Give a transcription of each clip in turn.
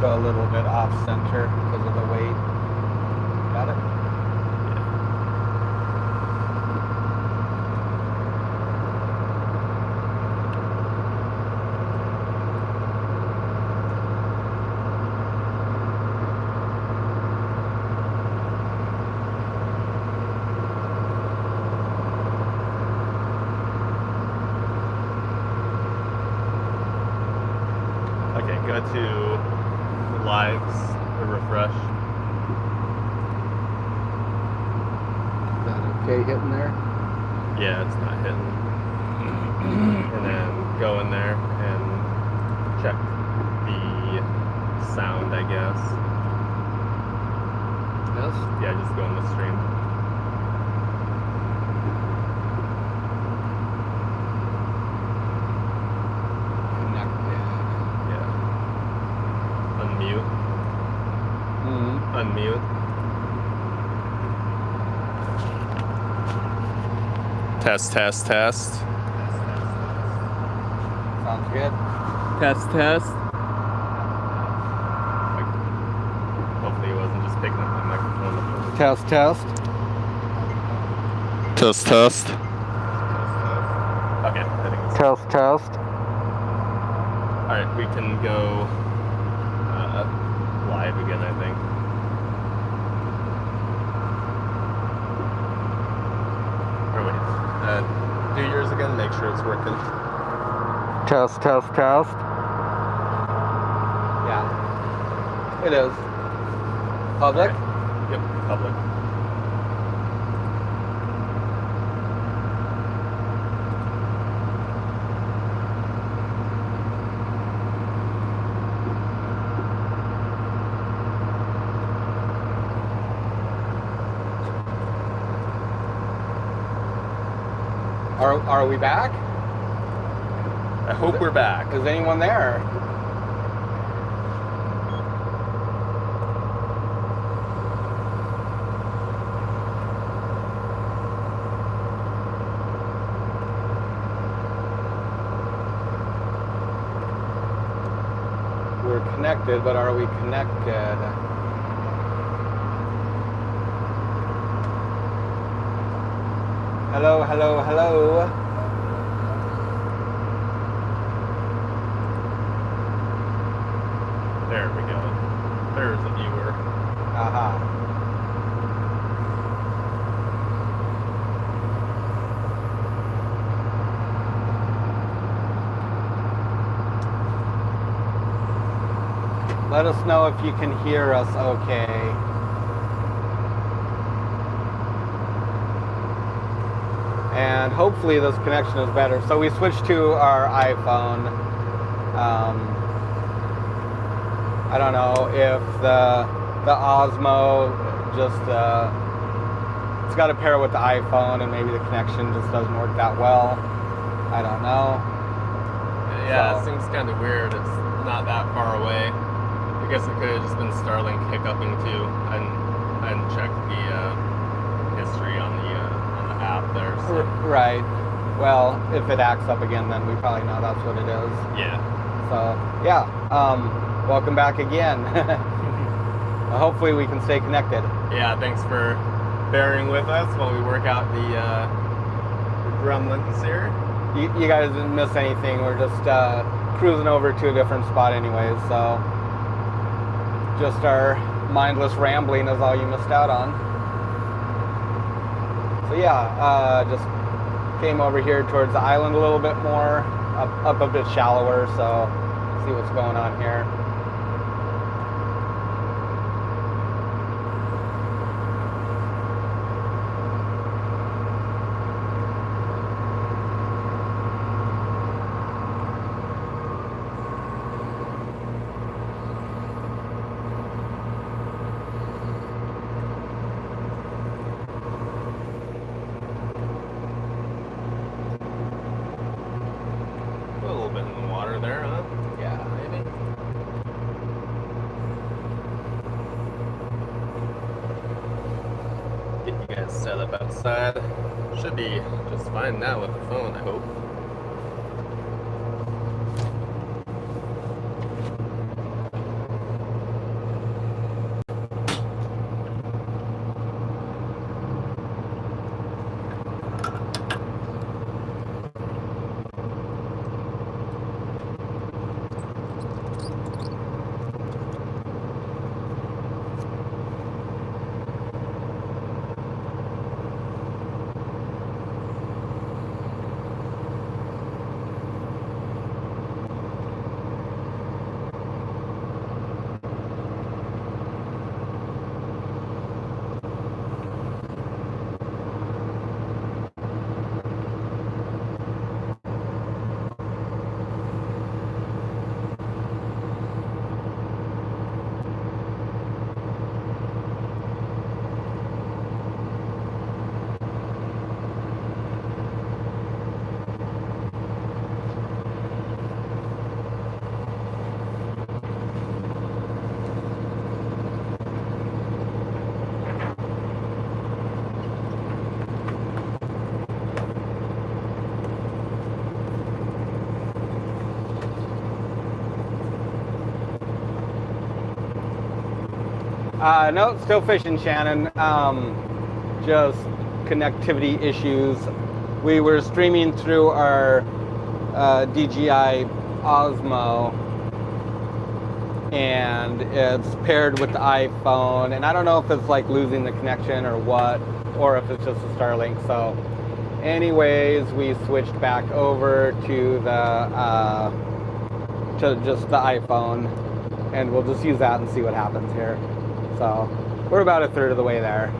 Go a little bit off center because of the weight. Got it? Go to lives or refresh. Is that okay hitting there? Yeah, it's not hitting. And then go in there and check the sound, I guess. Yes? Yeah, just go in the stream. Unmute. Test. Sounds good. Test. Hopefully it wasn't just picking up my microphone. Test. Okay, I think it's Test. Alright, we can go live again, I think. Or wait, do yours again, make sure it's working. Test. Yeah, it is. Public? Okay. Yep, public. Are we back? I hope we're back. Is anyone there? We're connected, but are we connected? Hello. There we go. There's a viewer. Aha. Let us know if you can hear us okay. And hopefully this connection is better. So we switched to our iPhone. I don't know if the Osmo just it's got to pair with the iPhone, and maybe the connection just doesn't work that well. I don't know. Yeah, so. It seems kind of weird. It's not that far away. I guess it could have just been Starlink hiccuping too. And checked the history on the app there. So. Right. Well, if it acts up again, then we probably know that's what it is. Yeah. So yeah. Welcome back again. Hopefully we can stay connected. Yeah, thanks for bearing with us while we work out the gremlins here. You guys didn't miss anything. We're just cruising over to a different spot anyways, so just our mindless rambling is all you missed out on. So yeah, just came over here towards the island a little bit more, up a bit shallower, so see what's going on here. Set up outside. Should be just fine now with the phone, I hope. No, still fishing, Shannon. Just connectivity issues. We were streaming through our DJI Osmo, and it's paired with the iPhone, and I don't know if it's like losing the connection or what, or if it's just a Starlink. So anyways, we switched back over to the to just the iPhone, and we'll just use that and see what happens here. So we're about a third of the way there.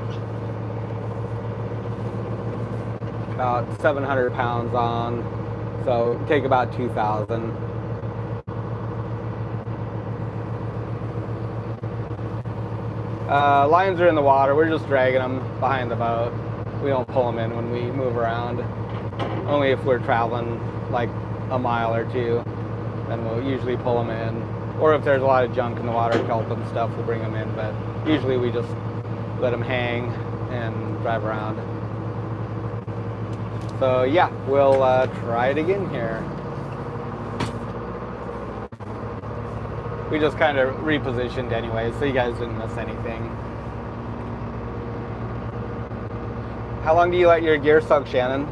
About 700 pounds on, so take about 2,000. Lines are in the water. We're just dragging them behind the boat. We don't pull them in when we move around. Only if we're traveling like a mile or two, then we'll usually pull them in. Or if there's a lot of junk in the water, kelp and stuff, we'll bring them in. But usually we just let them hang and drive around. So yeah, we'll try it again here. We just kind of repositioned anyway, so you guys didn't miss anything. How long do you let your gear soak, Shannon?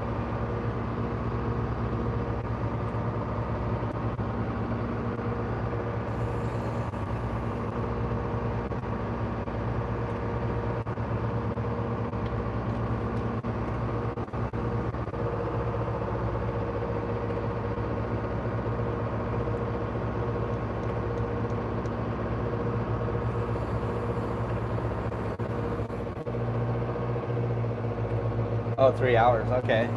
Oh, 3 hours, okay.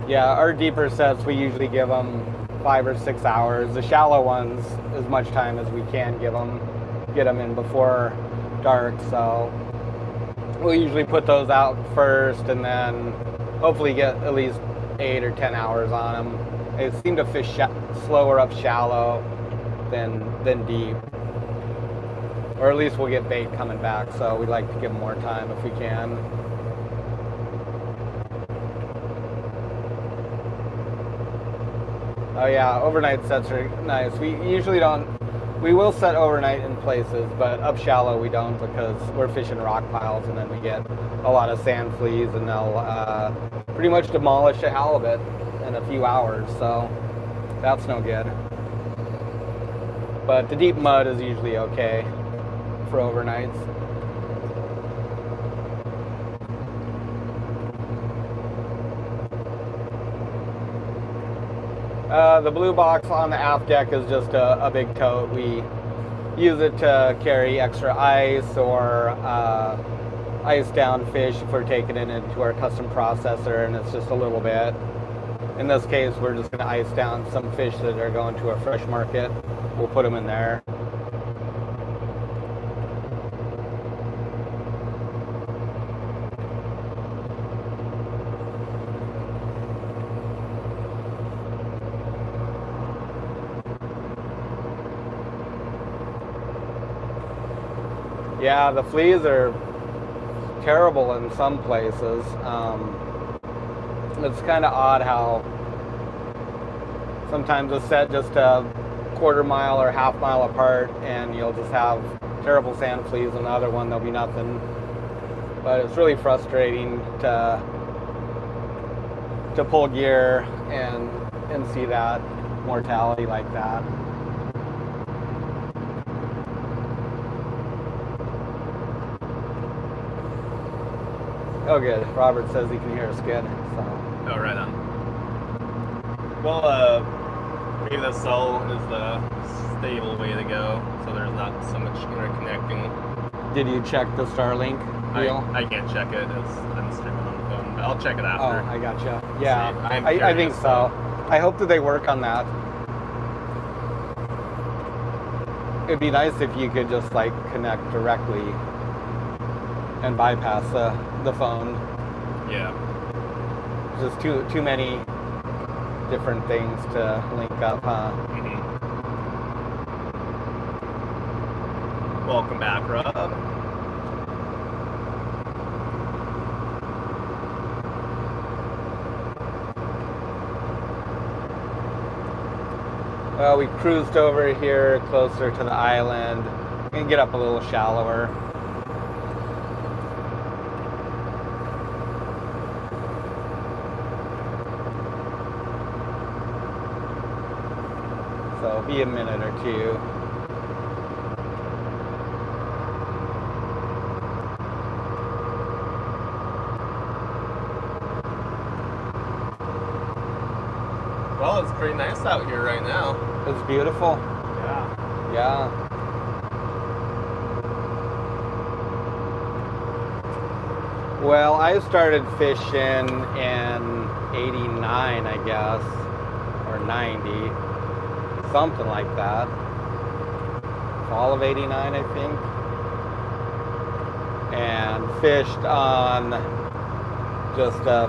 Yeah, our deeper sets, we usually give them 5 or 6 hours. The shallow ones, as much time as we can give them, get them in before dark. So we'll usually put those out first and then hopefully get at least 8 or 10 hours on them. They seem to fish slower up shallow than deep. Or at least we'll get bait coming back, so we like to give them more time if we can. Oh yeah, overnight sets are nice. We usually don't, we will set overnight in places, but up shallow we don't because we're fishing rock piles and then we get a lot of sand fleas and they'll pretty much demolish a halibut in a few hours, so that's no good. But the deep mud is usually okay for overnights. The blue box on the aft deck is just a big tote. We use it to carry extra ice or ice down fish if we're taking it into our custom processor, and it's just a little bit. In this case, we're just going to ice down some fish that are going to a fresh market. We'll put them in there. Yeah, the fleas are terrible in some places. It's kind of odd how sometimes it's set just a quarter mile or half mile apart and you'll just have terrible sand fleas, and the other one there'll be nothing. But it's really frustrating to pull gear and see that mortality like that. Oh good, Robert says he can hear us good, so. Oh, right on. Well, maybe the cell is the stable way to go, so there's not so much interconnecting. Did you check the Starlink deal? I can't check it, I'm streaming on the phone, but I'll check it after. Oh, I gotcha. Yeah, See, I think so. I hope that they work on that. It'd be nice if you could just like connect directly and bypass the phone. Yeah. Just too many different things to link up, huh? Mm-hmm. Welcome back, Rob. Well, we cruised over here closer to the island. and get up a little shallower. So be a minute or two. Well, it's pretty nice out here right now. It's beautiful. Yeah. Yeah. Well, I started fishing in 89, I guess, or 90, something like that. Fall of 89, I think. And fished on just a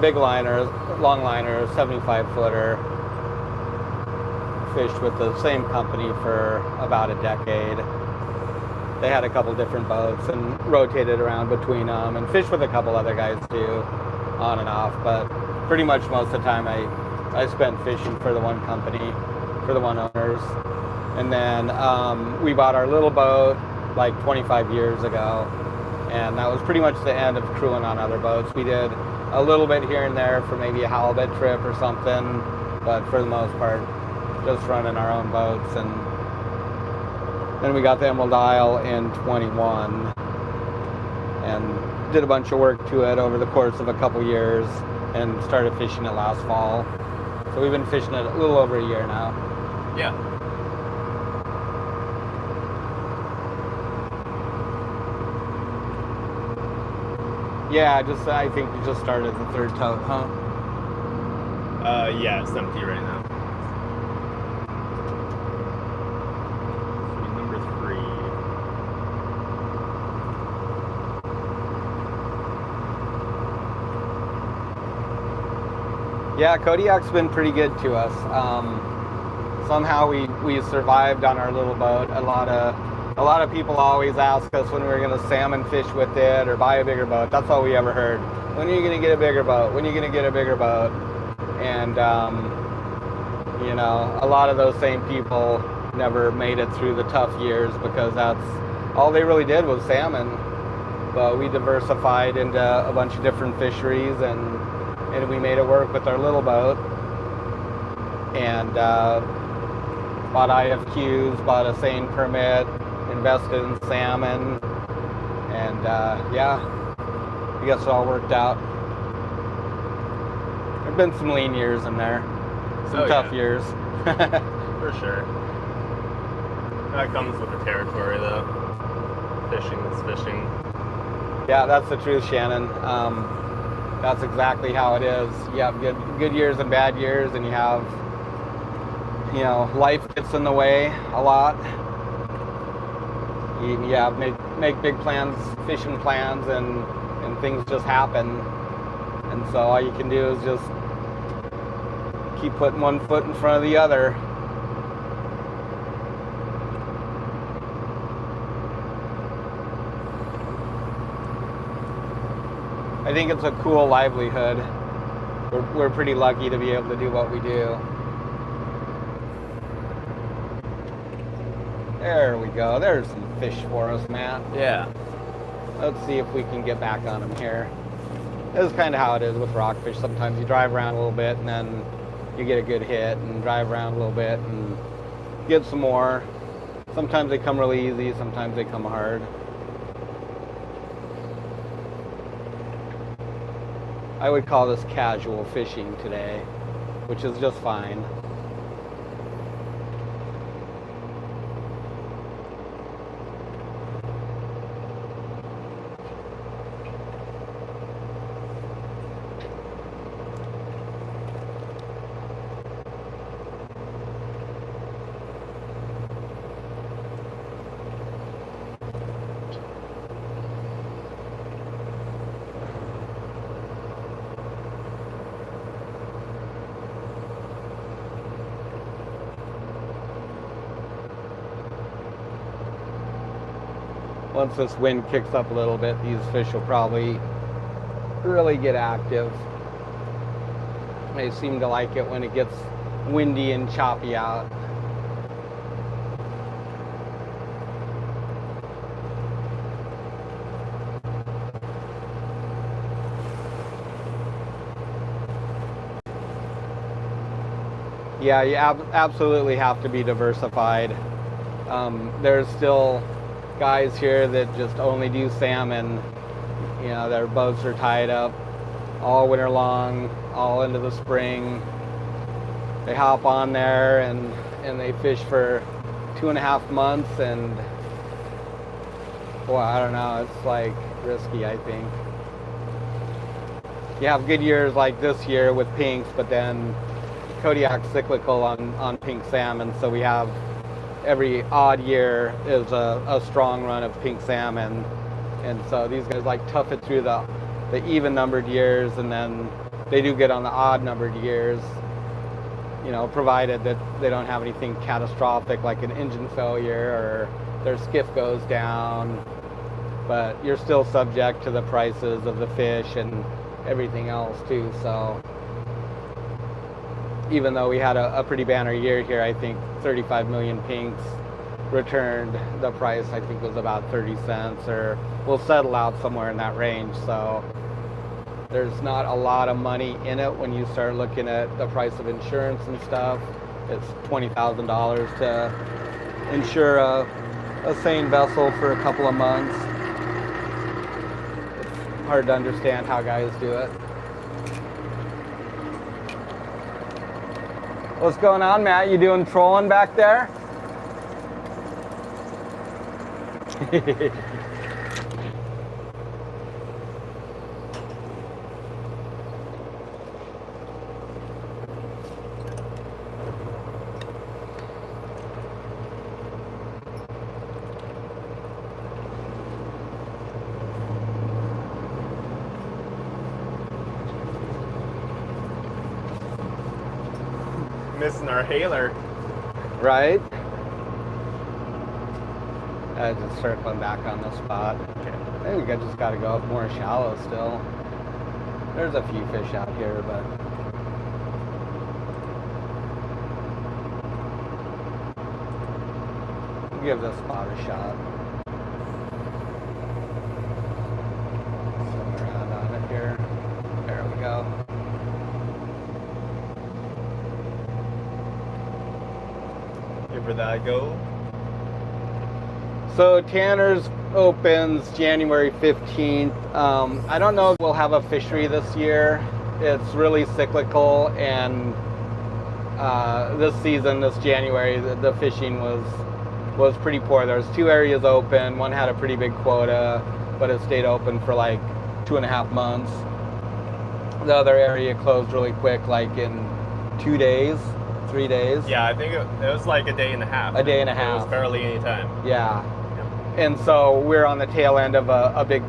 big liner, long liner, 75 footer. Fished with the same company for about a decade. They had a couple different boats and rotated around between them, and fished with a couple other guys too, on and off. But pretty much most of the time I spent fishing for the one company, for the one owners. And then we bought our little boat like 25 years ago, and that was pretty much the end of crewing on other boats. We did a little bit here and there for maybe a halibut trip or something, but for the most part, just running our own boats. And then we got the Emerald Isle in 21 and did a bunch of work to it over the course of a couple years and started fishing it last fall. So we've been fishing it a little over a year now. Yeah. Yeah, I think we just started the third tote, huh? Yeah, it's empty right now. Number 3. Yeah, Kodiak's been pretty good to us. Somehow we survived on our little boat. A lot of people always ask us when we're going to salmon fish with it or buy a bigger boat. That's all we ever heard. When are you going to get a bigger boat? When are you going to get a bigger boat? And, you know, a lot of those same people never made it through the tough years because that's all they really did was salmon. But we diversified into a bunch of different fisheries, and we made it work with our little boat. And bought IFQs, bought a seine permit, invested in salmon, and yeah, I guess it all worked out. There've been some lean years in there, some tough years. For sure. That comes with the territory, though. Fishing is fishing. Yeah, that's the truth, Shannon. That's exactly how it is. You have good years and bad years, and you have, you know, life gets in the way a lot. You make big plans, fishing plans, and things just happen. And so all you can do is just keep putting one foot in front of the other. I think it's a cool livelihood. We're pretty lucky to be able to do what we do. There we go. There's some fish for us, Matt. Yeah. Let's see if we can get back on them here. This is kind of how it is with rockfish. Sometimes you drive around a little bit and then you get a good hit, and drive around a little bit and get some more. Sometimes they come really easy, sometimes they come hard. I would call this casual fishing today, which is just fine. Once this wind kicks up a little bit, these fish will probably really get active. They seem to like it when it gets windy and choppy out. Yeah, you absolutely have to be diversified. There's still guys here that just only do salmon. You know, their boats are tied up all winter long, all into the spring. They hop on there and they fish for 2.5 months, and boy, I don't know, it's like risky, I think. You have good years like this year with pinks, but then Kodiak's cyclical on pink salmon, so we have every odd year is a strong run of pink salmon, and so these guys like tough it through the even numbered years, and then they do get on the odd numbered years, you know, provided that they don't have anything catastrophic like an engine failure or their skiff goes down. But you're still subject to the prices of the fish and everything else too. So even though we had a pretty banner year here, I think 35 million pinks returned. The price I think was about 30 cents, or will settle out somewhere in that range. So there's not a lot of money in it when you start looking at the price of insurance and stuff. It's $20,000 to insure a sane vessel for a couple of months. It's hard to understand how guys do it. What's going on, Matt? You doing trolling back there? Missing our hailer. Right? Just circling back on the spot. I think we just got to go up more shallow still. There's a few fish out here, but we'll give this spot a shot. Swim around on it here. There we go. Give her that go. So Tanner's opens January 15th. I don't know if we'll have a fishery this year. It's really cyclical, and this season, this January, the fishing was pretty poor. There's 2 areas open. One had a pretty big quota, but it stayed open for like 2.5 months. The other area closed really quick, like in 2 days, 3 days. Yeah, I think it was like a day and a half. A day and a half. It was barely any time. Yeah. And so we're on the tail end of a big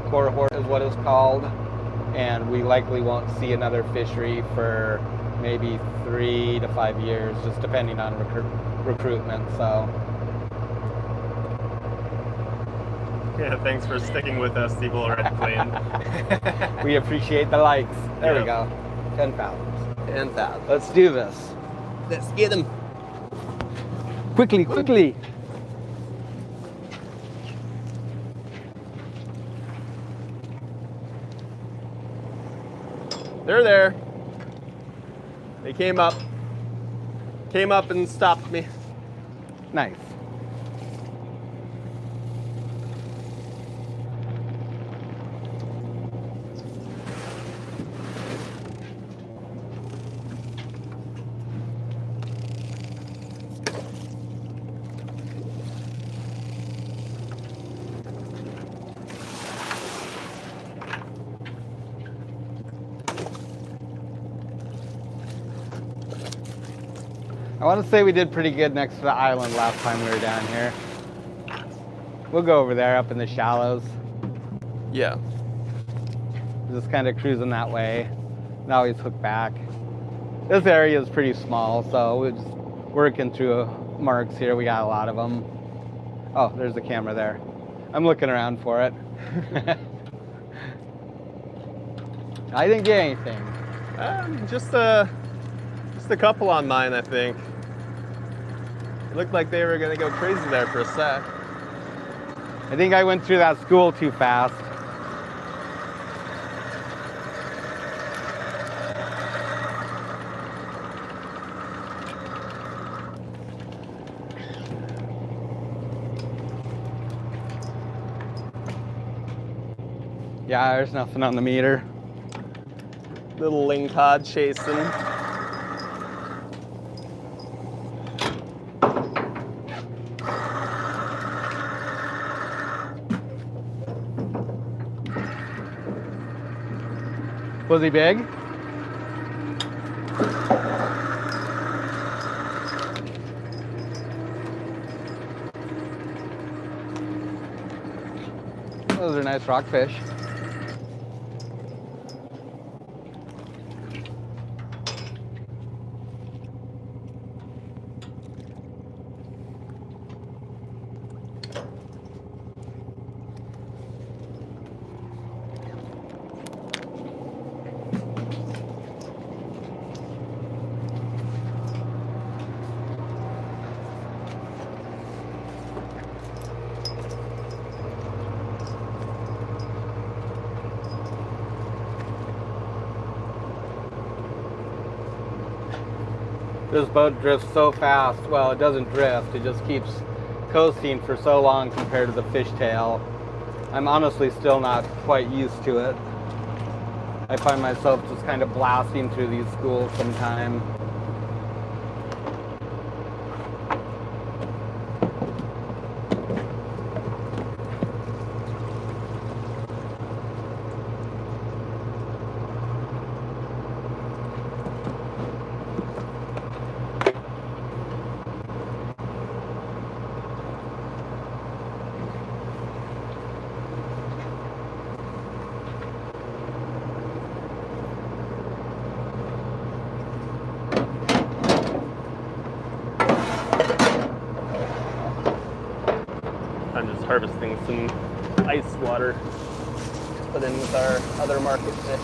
cohort is what it's called, and we likely won't see another fishery for maybe 3 to 5 years, just depending on recruitment. So yeah, thanks for sticking with us, Eagle Red Plane. we appreciate the likes. There we go. 10 fathoms. 10 fathoms. Let's do this. Let's get them. Quickly, quickly. They're there. They came up and stopped me. Nice. I want to say we did pretty good next to the island last time we were down here. We'll go over there up in the shallows. Yeah. Just kind of cruising that way. And always hook back. This area is pretty small, so we're just working through marks here. We got a lot of them. Oh, there's the camera there. I'm looking around for it. I didn't get anything. Just a couple on mine, I think. It looked like they were gonna go crazy there for a sec. I think I went through that school too fast. Yeah, there's nothing on the meter. Little lingcod chasing. Was he big? Those are nice rockfish. This boat drifts so fast. Well, it doesn't drift, it just keeps coasting for so long compared to the fishtail. I'm honestly still not quite used to it. I find myself just kind of blasting through these schools sometimes. I'm just harvesting some ice water to put in with our other market fish.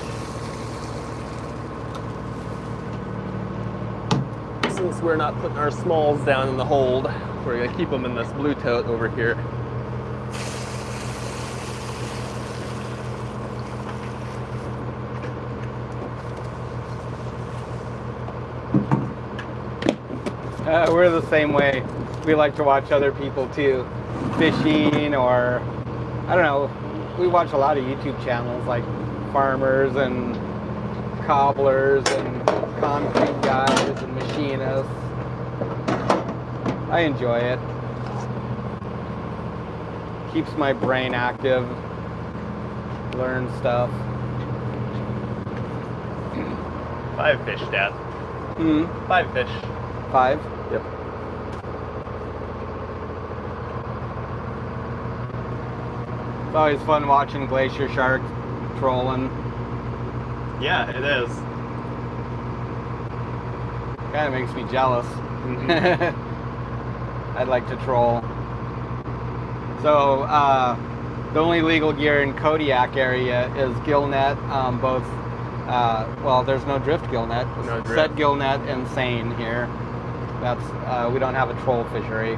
Since we're not putting our smalls down in the hold, we're gonna keep them in this blue tote over here. We're the same way. We like to watch other people too, fishing, or I don't know. We watch a lot of YouTube channels like farmers and cobblers and concrete guys and machinists. I enjoy it. Keeps my brain active. Learn stuff. 5 fish, Dad. 5 fish. 5? Yep. It's always fun watching glacier shark trolling. Yeah, it is. Kind of makes me jealous. I'd like to troll. So the only legal gear in Kodiak area is gill net, both. Well, there's no drift gill net. No drift. Set gill net and seine here. That's we don't have a troll fishery.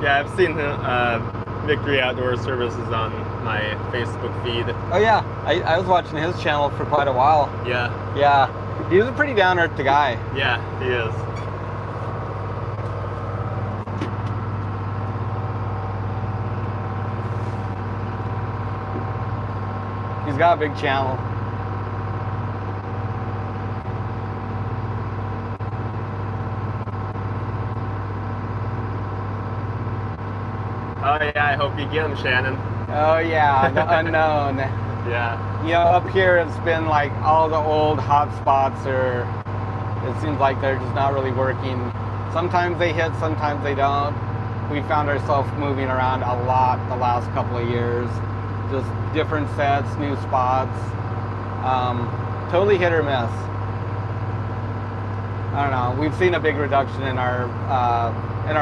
Yeah, I've seen Victory Outdoor Services on my Facebook feed. Oh yeah, I was watching his channel for quite a while. Yeah. Yeah, he's a pretty down-to-earth guy. Yeah, he is. He's got a big channel. Oh yeah, I hope you get him, Shannon. Oh yeah, the unknown. Yeah. You know, up here it's been like all the old hot spots are, it seems like they're just not really working. Sometimes they hit, sometimes they don't. We found ourselves moving around a lot the last couple of years. Just different sets, new spots. Totally hit or miss. I don't know. We've seen a big reduction in our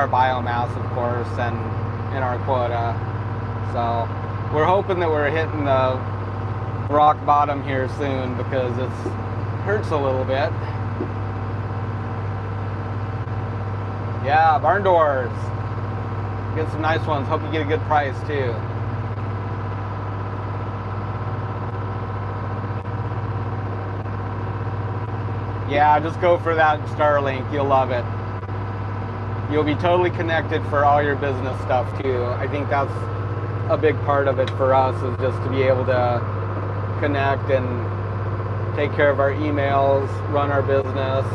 biomass, of course, and in our quota. So we're hoping that we're rock bottom here soon because it hurts a little bit. Yeah, barn doors. Get some nice ones. Hope you get a good price too. Yeah, just go for that Starlink. You'll love it. You'll be totally connected for all your business stuff too. I think that's a big part of it for us, is just to be able to connect and take care of our emails, run our business,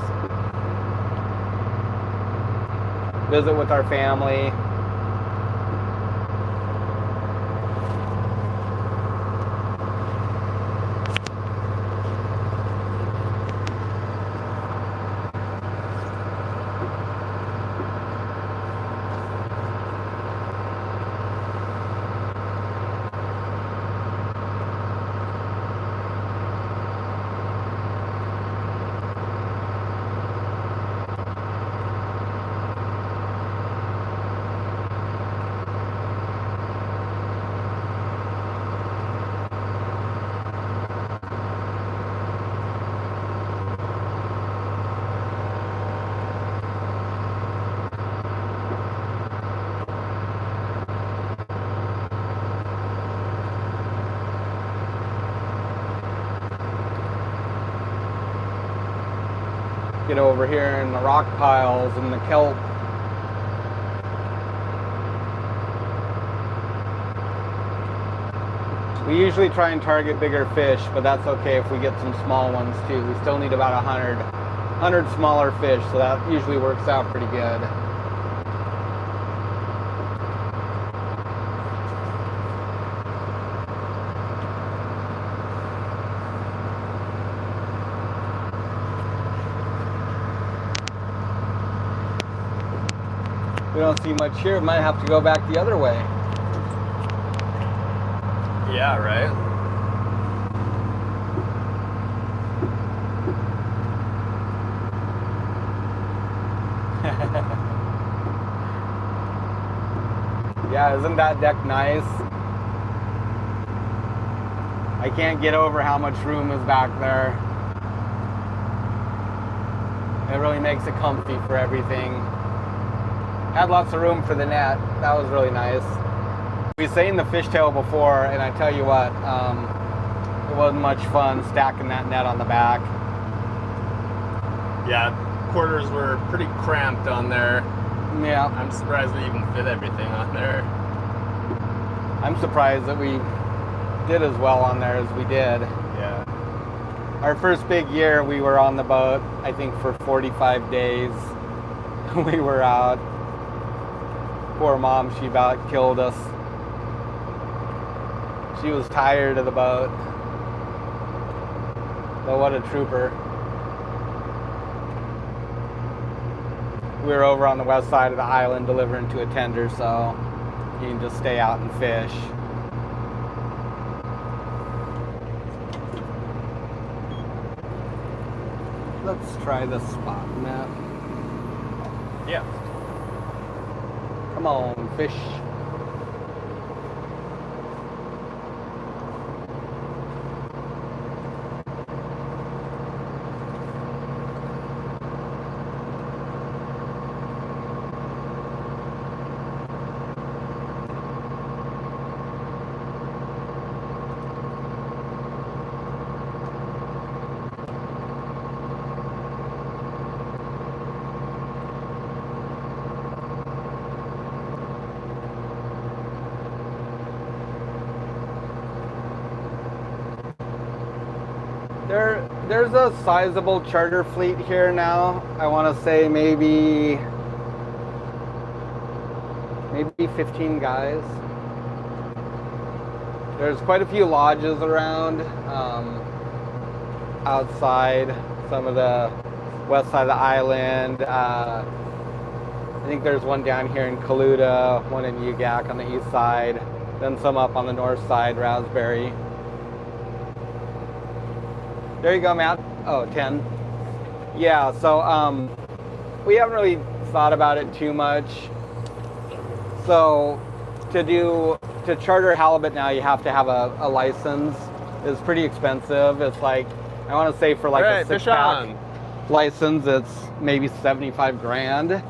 visit with our family. Get over here in the rock piles and the kelp. We usually try and target bigger fish, but that's okay if we get some small ones too. We still need about 100 smaller fish, so that usually works out pretty good. We don't see much here. Might have to go back the other way. Yeah, right. Yeah, isn't that deck nice? I can't get over how much room is back there. It really makes it comfy for everything. Had lots of room for the net. That was really nice. We seen the fishtail before, and I tell you what, it wasn't much fun stacking that net on the back. Yeah, quarters were pretty cramped on there. Yeah. I'm surprised we even fit everything on there. I'm surprised that we did as well on there as we did. Yeah. Our first big year, we were on the boat, I think for 45 days. We were out. Poor mom, she about killed us. She was tired of the boat. But what a trooper. We were over on the west side of the island delivering to a tender, so you can just stay out and fish. Let's try this spot map. Yeah. Come on, fish. There's a sizable charter fleet here now. I want to say maybe 15 guys. There's quite a few lodges around outside some of the west side of the island. I think there's one down here in Kaluta, one in Ugak on the east side, then some up on the north side, Raspberry. There you go, Matt. Oh, 10. Yeah, so we haven't really thought about it too much. So to charter halibut now, you have to have a license. is pretty expensive. It's like, I want to say for like a 6-pack license, it's maybe 75 grand.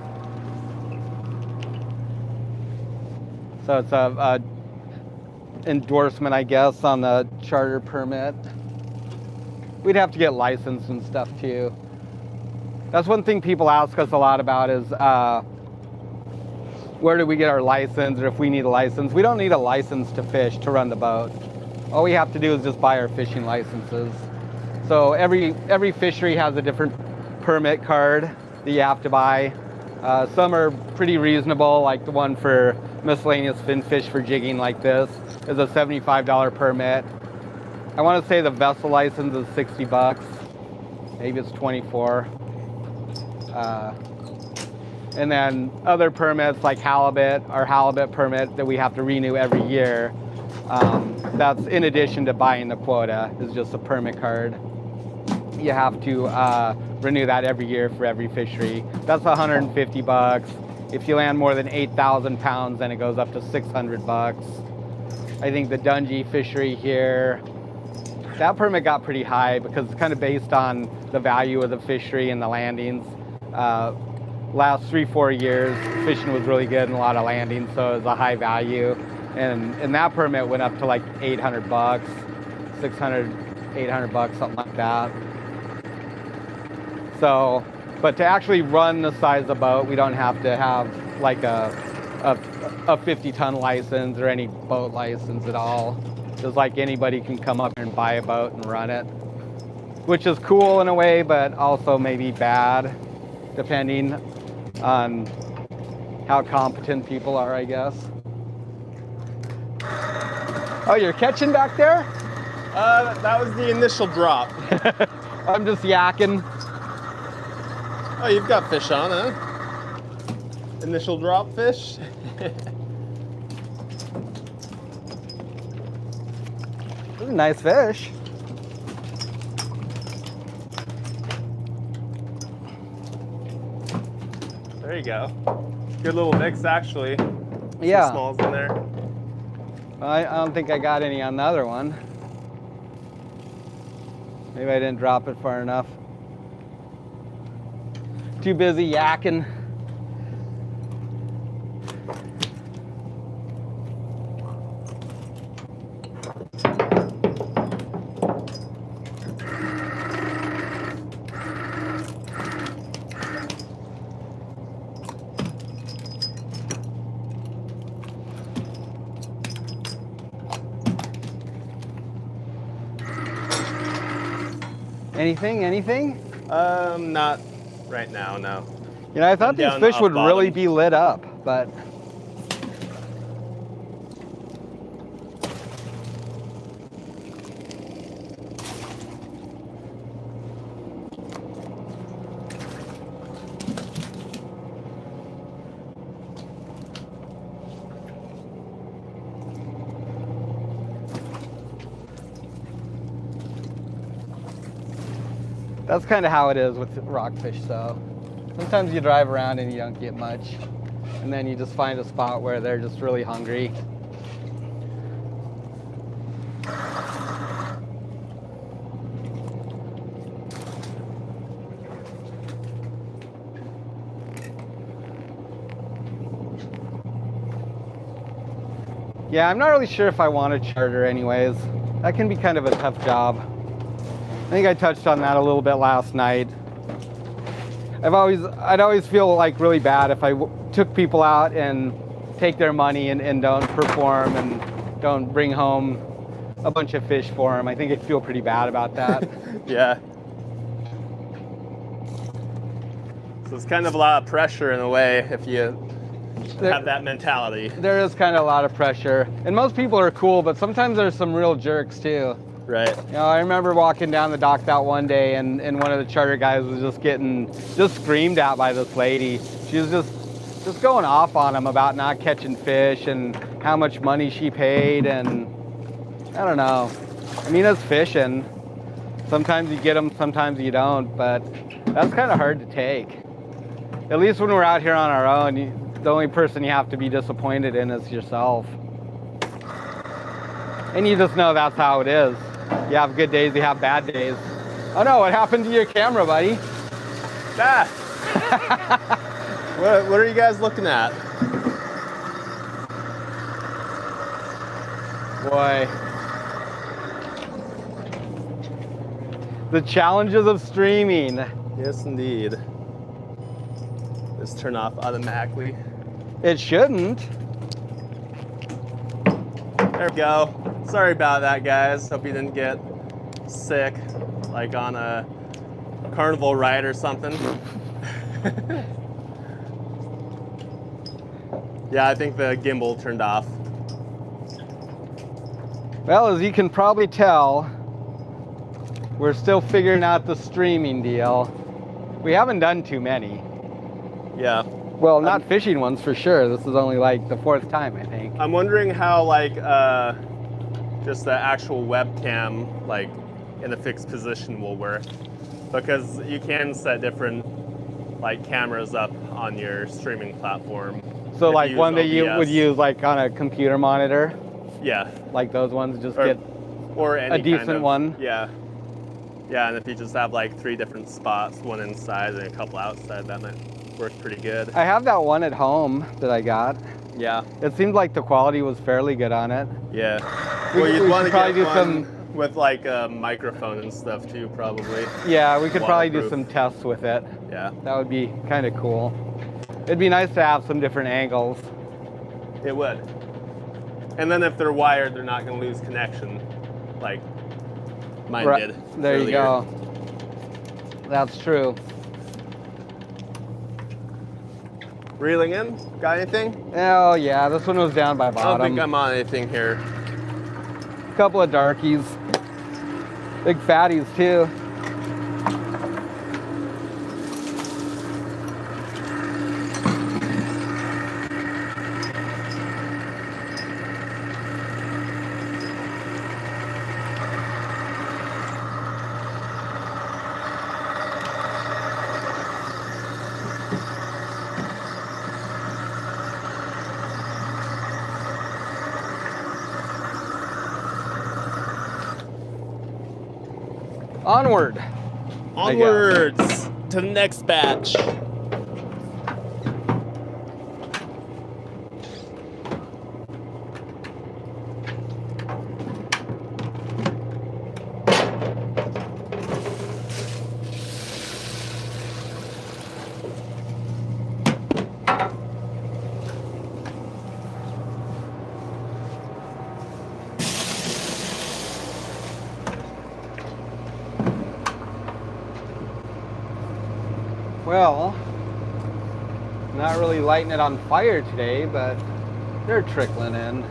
So it's a endorsement, I guess, on the charter permit. We'd have to get licensed and stuff too. That's one thing people ask us a lot about is where do we get our license, or if we need a license. We don't need a license to fish, to run the boat. All we have to do is just buy our fishing licenses. So every fishery has a different permit card that you have to buy. Some are pretty reasonable, like the one for miscellaneous fin fish for jigging like this is a $75 permit. I want to say the vessel license is 60 bucks. Maybe it's 24. And then other permits like halibut, our halibut permit that we have to renew every year. That's in addition to buying the quota, is just a permit card. You have to renew that every year for every fishery. That's 150 bucks. If you land more than 8,000 pounds, then it goes up to 600 bucks. I think the Dungy fishery here, that permit got pretty high because it's kind of based on the value of the fishery and the landings. Last 3-4 years, fishing was really good and a lot of landings, so it was a high value. And that permit went up to like 800 bucks, 600, 800 bucks, something like that. So, but to actually run the size of boat, we don't have to have like a 50-ton license or any boat license at all. Just like anybody can come up and buy a boat and run it, which is cool in a way, but also maybe bad, depending on how competent people are, I guess. Oh, you're catching back there? That was the initial drop. I'm just yakking. Oh, you've got fish on, huh? Initial drop fish? This is a nice fish. There you go. Good little mix, actually. Yeah. Some smalls in there. I don't think I got any on the other one. Maybe I didn't drop it far enough. Too busy yakking. Anything? Not right now, no. You know, I thought these fish would really be lit up, but that's kind of how it is with rockfish, so sometimes you drive around and you don't get much, and then you just find a spot where they're just really hungry. Yeah, I'm not really sure if I want to charter anyways. That can be kind of a tough job. I think I touched on that a little bit last night. I'd always feel like really bad if I took people out and take their money and don't perform and don't bring home a bunch of fish for them. I think I'd feel pretty bad about that. Yeah. So it's kind of a lot of pressure in a way if you have that mentality. There is kind of a lot of pressure. And most people are cool, but sometimes there's some real jerks too. Right. You know, I remember walking down the dock that one day and one of the charter guys was just screamed at by this lady. She was just going off on him about not catching fish and how much money she paid, and I don't know. I mean, it's fishing. Sometimes you get them, sometimes you don't, but that's kind of hard to take. At least when we're out here on our own, the only person you have to be disappointed in is yourself. And you just know that's how it is. You have good days, you have bad days. Oh no, what happened to your camera, buddy? Ah. What are you guys looking at? Boy. The challenges of streaming. Yes, indeed. Just turn off automatically. It shouldn't. There we go. Sorry about that, guys. Hope you didn't get sick, like on a carnival ride or something. Yeah, I think the gimbal turned off. Well, as you can probably tell, we're still figuring out the streaming deal. We haven't done too many. Yeah. Well, not fishing ones for sure. This is only like the 4th time, I think. I'm wondering how like just the actual webcam like in a fixed position will work, because you can set different like cameras up on your streaming platform. So like one that you would OBS. use like on a computer monitor, Yeah. like those ones, just Or- get Or any a decent kind of, one. Yeah. Yeah, and if you just have like 3 different spots, one inside and a couple outside, that might work pretty good. I have that one at home that I got. Yeah. It seemed like the quality was fairly good on it. Yeah. We- Well, we you'd should want to probably get do one some- with like a microphone and stuff too, probably. Yeah, we could probably do Waterproof. some tests with it. Yeah. That would be kind of cool. It'd be nice to have some different angles. It would. And then if they're wired, they're not going to lose connection, like mine Right. did. There you earlier. go. That's true. Reeling in? Got anything? Oh yeah, this one was down by I don't bottom. think I'm on anything here. Couple of darkies. Big fatties too. Onward. I guess. Onwards to the next batch. Well, not really lighting it on fire today, but they're trickling in.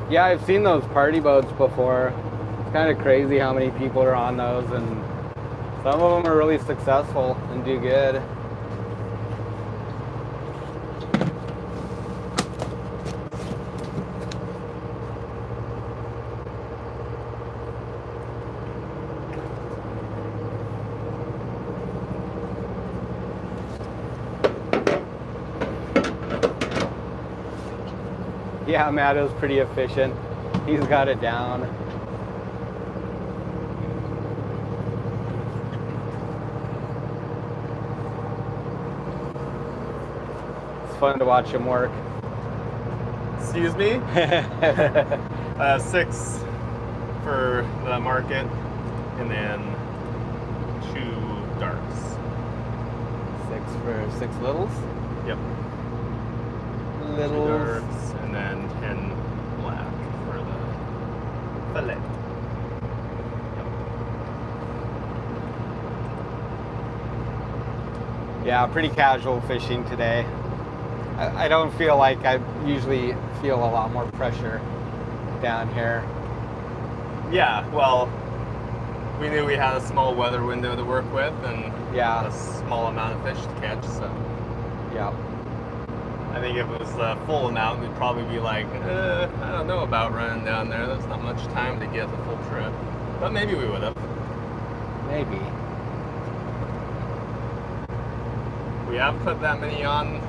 Yeah, I've seen those party boats before. It's kind of crazy how many people are on those, and some of them are really successful and do good. Yeah, Matt is pretty efficient. He's got it down. It's fun to watch him work. Excuse me? 6 for the market, and then 2 darks. 6 for 6 littles. Yep. 2 Littles. darks, and then 10 black for the fillet. Yeah, pretty casual fishing today. I don't feel like I usually feel a lot more pressure down here. Yeah, well, we knew we had a small weather window to work with and Yeah. a small amount of fish to catch, so Yeah. I think if it was the full amount, we'd probably be like, I don't know about running down there. There's not much time to get the full trip. But maybe we would have. Maybe. We have put that many on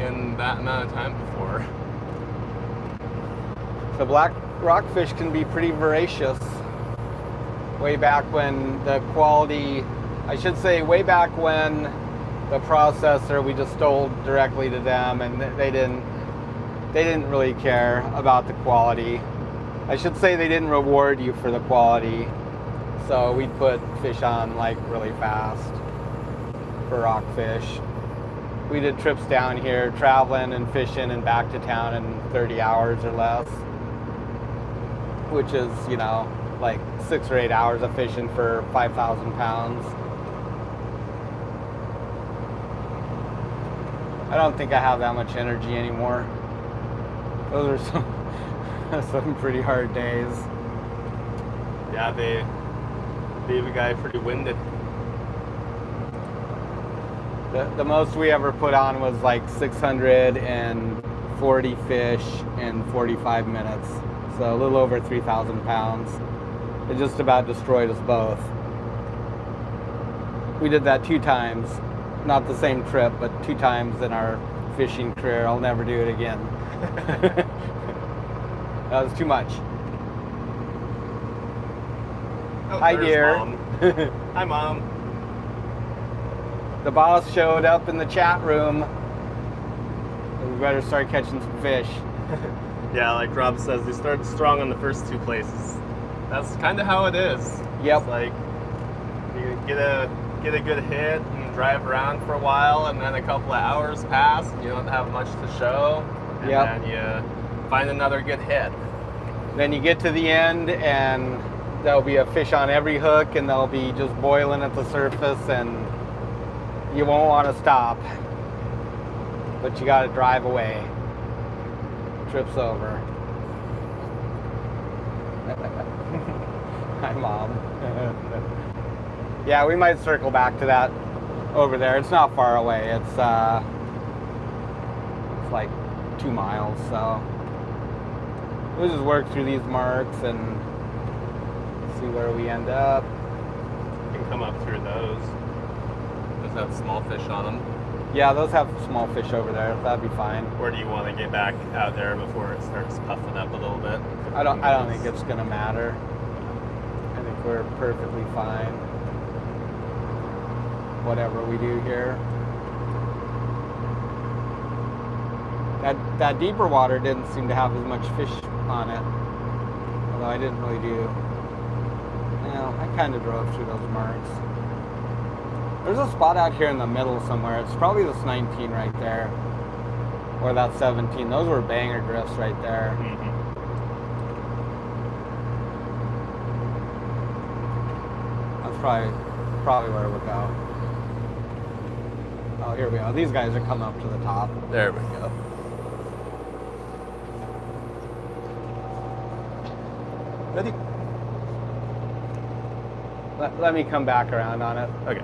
in that amount of time before. The black rockfish can be pretty voracious. Way back when the quality, I should say way back when the processor, we just sold directly to them and they didn't really care about the quality. I should say they didn't reward you for the quality. So we'd put fish on like really fast for rockfish. We did trips down here, traveling and fishing and back to town in 30 hours or less, which is, you know, like 6 or 8 hours of fishing for 5,000 pounds. I don't think I have that much energy anymore. Those are some pretty hard days. Yeah, they leave a guy pretty winded. The most we ever put on was like 640 fish in 45 minutes. So a little over 3,000 pounds. It just about destroyed us both. We did that 2 times. Not the same trip, but 2 times in our fishing career. I'll never do it again. That was too much. Oh, Hi, there's dear. Mom. Hi, Mom. The boss showed up in the chat room. We better start catching some fish. Yeah, like Rob says, they started strong on the first 2 places. That's kind of how it is. Yep. It's like you get a good hit and drive around for a while, and then a couple of hours pass, and you don't have much to show, and Yep. then you find another good hit. Then you get to the end and there'll be a fish on every hook and they'll be just boiling at the surface and you won't want to stop. But you got to drive away. Trip's over. Hi, Mom. Yeah, we might circle back to that over there. It's not far away. It's like 2 miles, so we'll just work through these marks and see where we end up. You can come up through those. Those have small fish on them. Yeah, those have small fish over there. That'd be fine. Or do you want to get back out there before it starts puffing up a little bit? I don't think it's gonna matter. I think we're perfectly fine. Whatever we do here. That deeper water didn't seem to have as much fish on it. Although I didn't really do. You know, I kind of drove through those marks. There's a spot out here in the middle somewhere. It's probably this 19 right there. Or that 17. Those were banger drifts right there. Mm-hmm. That's probably where we'll go. Oh, here we go. These guys are coming up to the top. There we go. Ready? Let me come back around on it. Okay.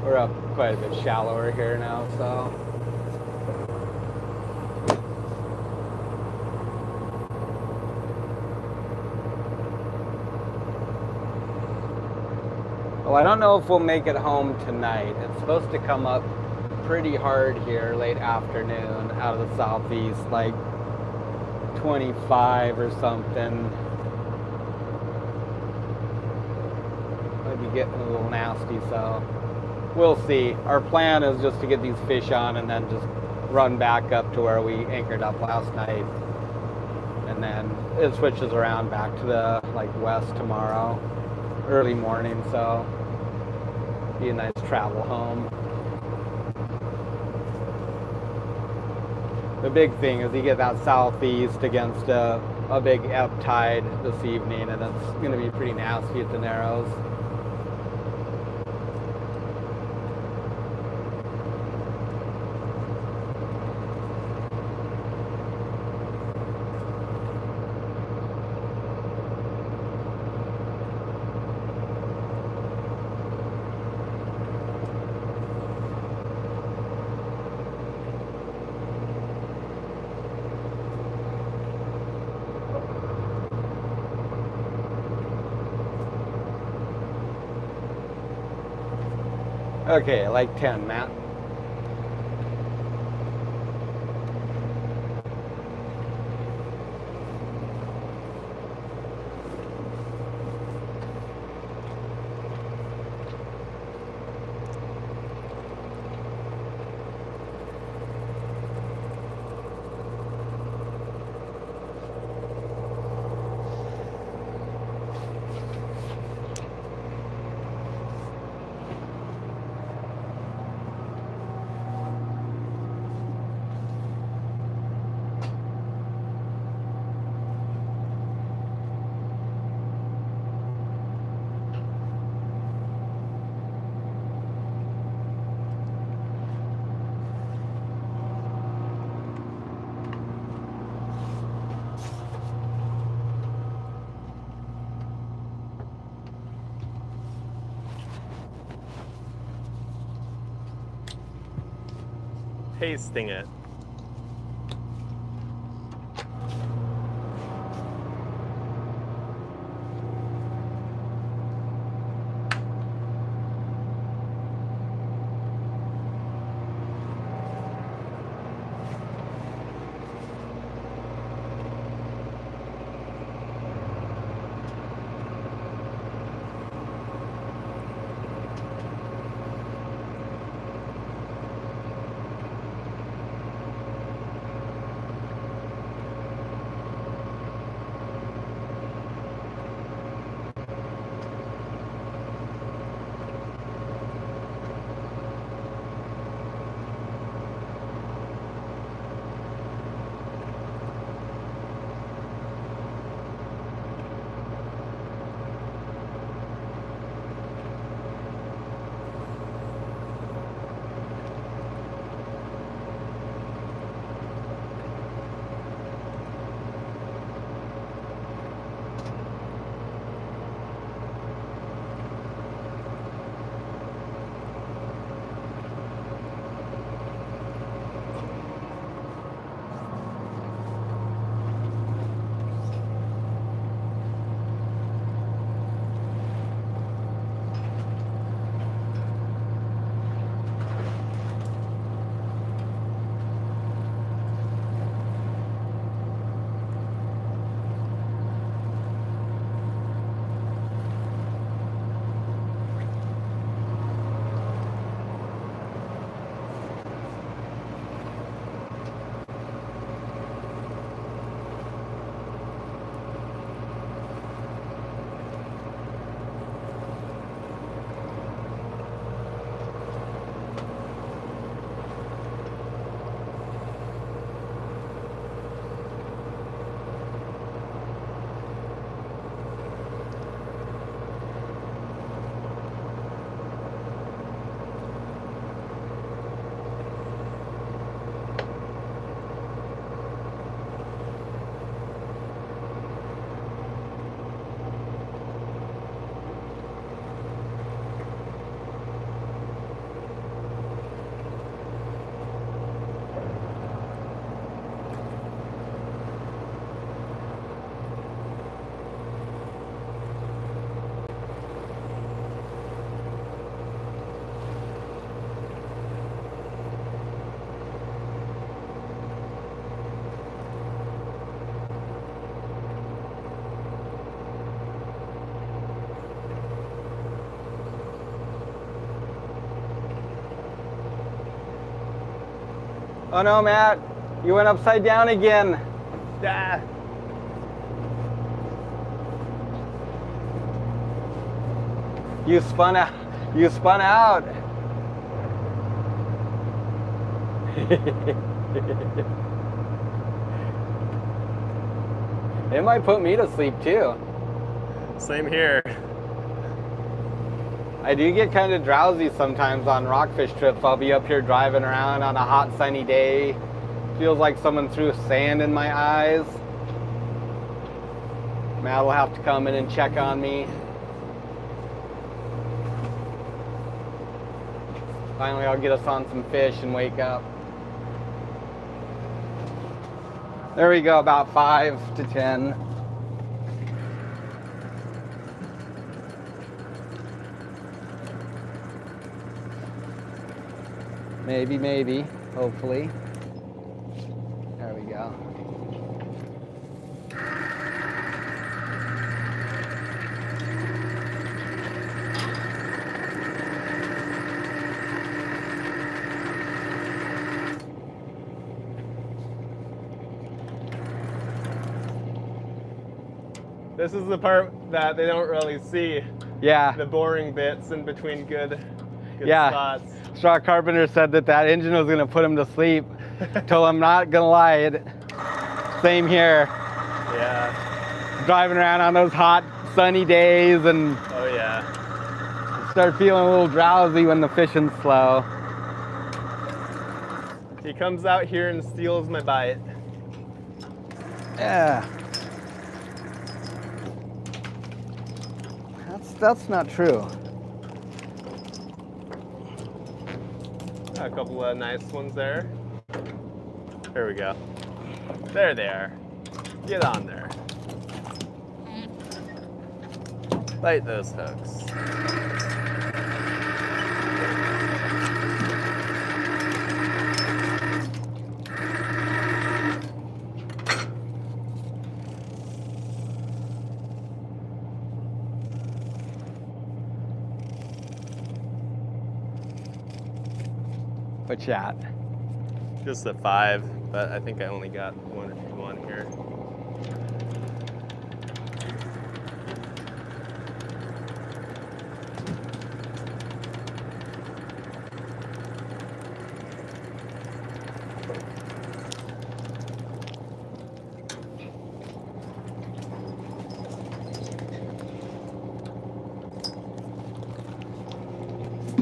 We're up quite a bit shallower here now, so. Well, I don't know if we'll make it home tonight. It's supposed to come up pretty hard here late afternoon out of the southeast, like 25 or something. Might be getting a little nasty, so we'll see. Our plan is just to get these fish on and then just run back up to where we anchored up last night. And then it switches around back to the west tomorrow, early morning, so be a nice travel home. The big thing is you get that southeast against a big ebb tide this evening, and it's going to be pretty nasty at the Narrows. Okay, like 10, Matt. Tasting it. Oh no, Matt, you went upside down again. Ah. You spun out. You spun out. It might put me to sleep too. Same here. I do get kind of drowsy sometimes on rockfish trips. I'll be up here driving around on a hot sunny day. Feels like someone threw sand in my eyes. Matt will have to come in and check on me. Finally, I'll get us on some fish and wake up. There we go, about 5 to 10. Maybe, maybe, hopefully. There we go. This is the part that they don't really see. Yeah. The boring bits in between good Yeah. spots. Straw Carpenter said that engine was gonna put him to sleep. Told him not gonna lie. Same here. Yeah. Driving around on those hot, sunny days and Oh yeah. start feeling a little drowsy when the fishing's slow. He comes out here and steals my bite. Yeah. That's not true. A couple of nice ones there. There we go. There they are. Get on there. Light those hooks. What you at? Just a 5, but I think I only got one here.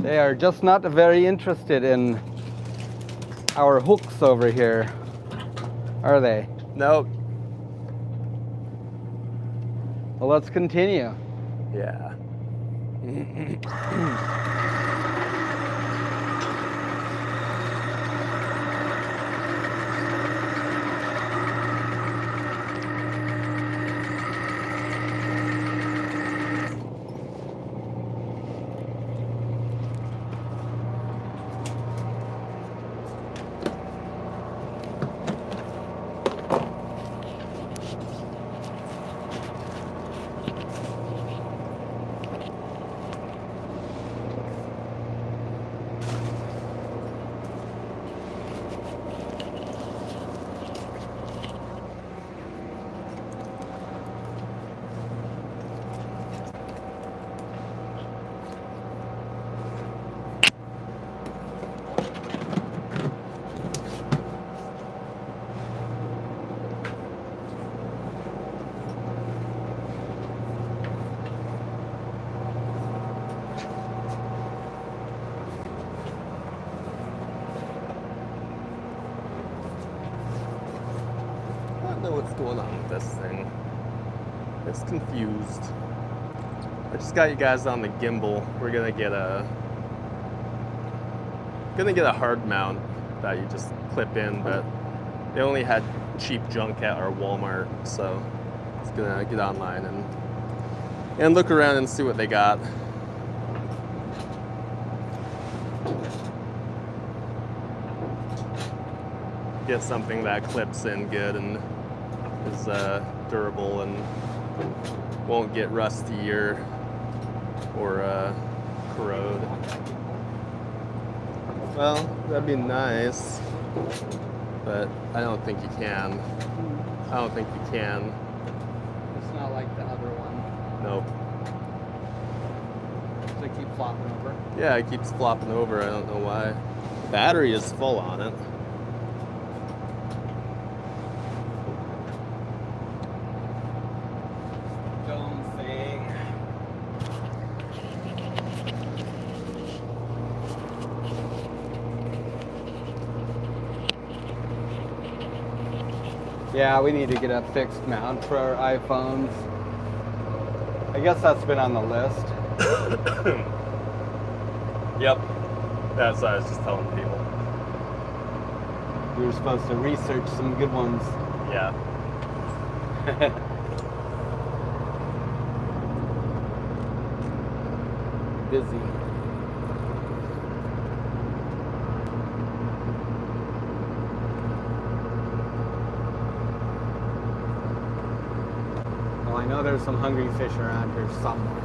They are just not very interested in our hooks over here, are they? Nope. Well, let's continue. Yeah. Know what's going on with this thing. It's confused. I just got you guys on the gimbal. We're gonna get a hard mount that you just clip in, but they only had cheap junk at our Walmart, so it's gonna get online and look around and see what they got. Get something that clips in good and is durable and won't get rusty or corrode. Well, that'd be nice, but I don't think you can. I don't think you can. It's not like the other one. Nope. Does it keep flopping over? Yeah, it keeps flopping over. I don't know why. Battery is full on it. Yeah, we need to get a fixed mount for our iPhones. I guess that's been on the list. Yep. That's what I was just telling people. We were supposed to research some good ones. Yeah. Busy. I know there's some hungry fish around here somewhere.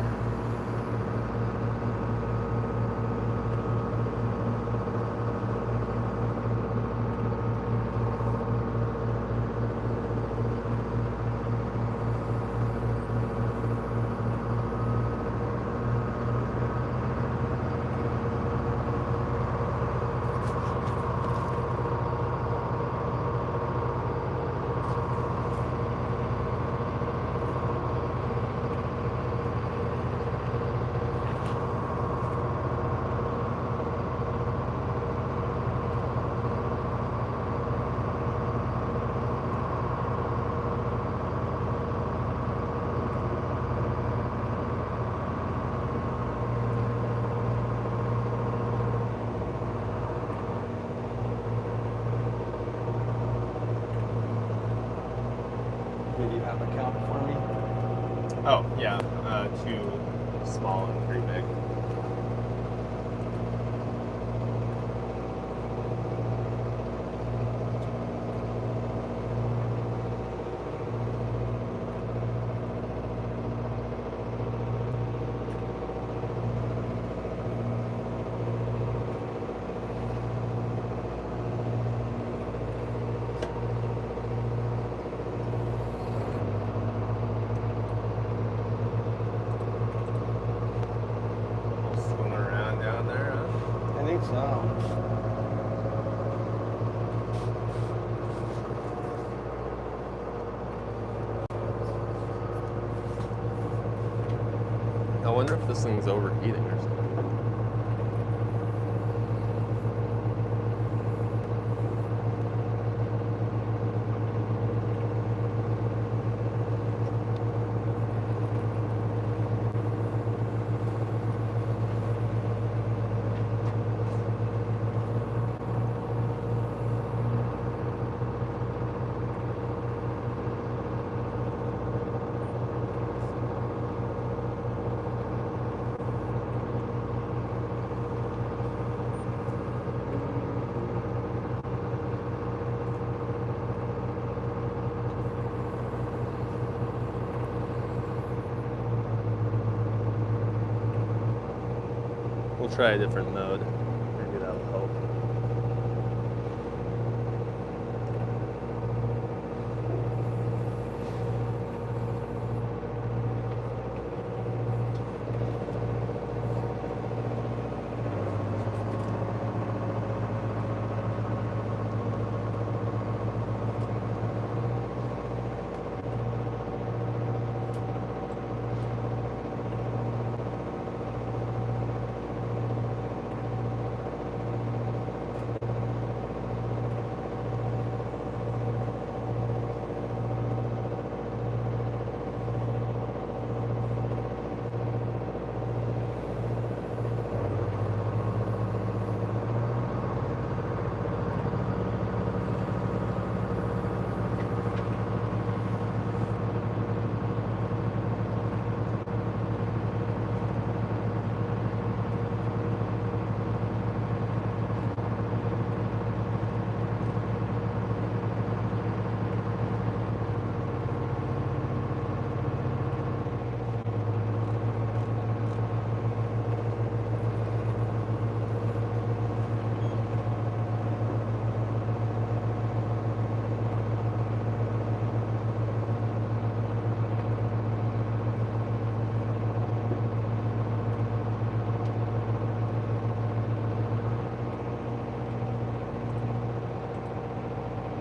Did you have a count for me? Oh, yeah. 2 small and 3 big. Swimming around down there, huh? I think so. I wonder if this thing's overheating or something. We'll try a different mode. Maybe that'll help.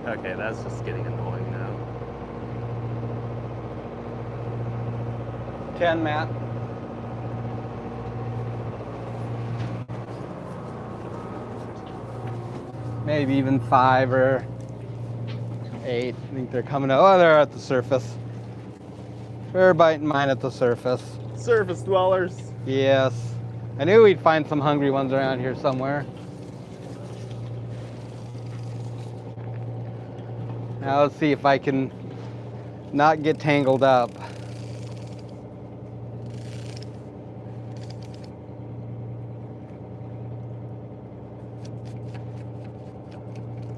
Okay, that's just getting annoying now. 10, Matt. Maybe even 5 or 8. I think they're coming out. Oh, they're at the surface. They're biting mine at the surface. Surface dwellers. Yes. I knew we'd find some hungry ones around here somewhere. Now let's see if I can not get tangled up.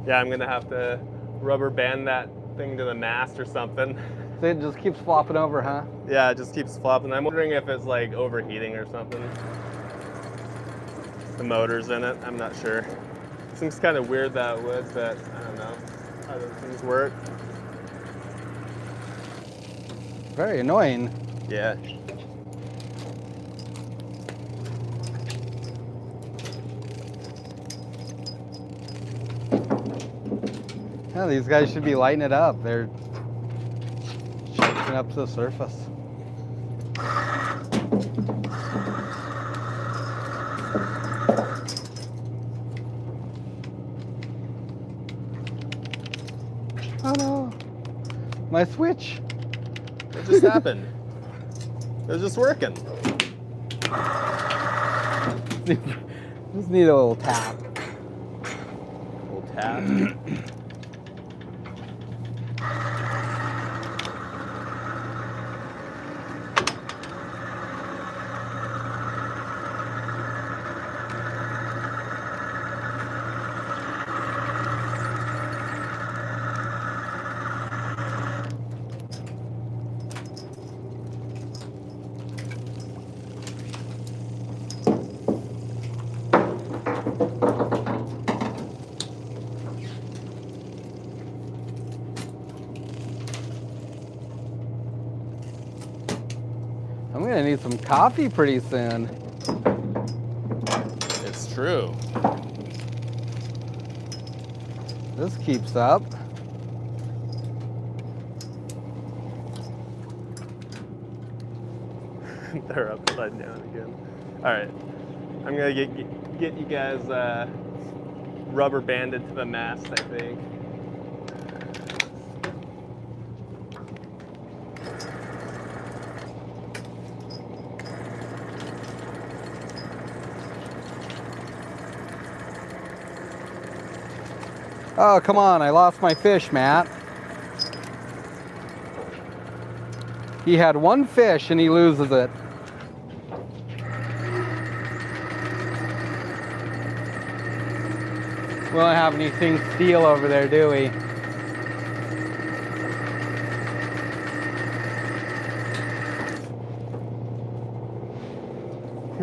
Yeah, I'm gonna have to rubber band that thing to the mast or something. So it just keeps flopping over, huh? Yeah, it just keeps flopping. I'm wondering if it's like overheating or something. The motor's in it, I'm not sure. Seems kind of weird that it would, but I don't know how those things work. Very annoying. Yeah. Yeah, these guys should be lighting it up. They're shaking up to the surface. Oh no, my switch. What just happened? It was just working. Just need a little tap. Little tap. I'm gonna need some coffee pretty soon. It's true. This keeps up. They're upside down again. All right, I'm gonna get you guys rubber banded to the mast, I think. Oh, come on, I lost my fish, Matt. He had one fish and he loses it. We don't have anything steel over there, do we?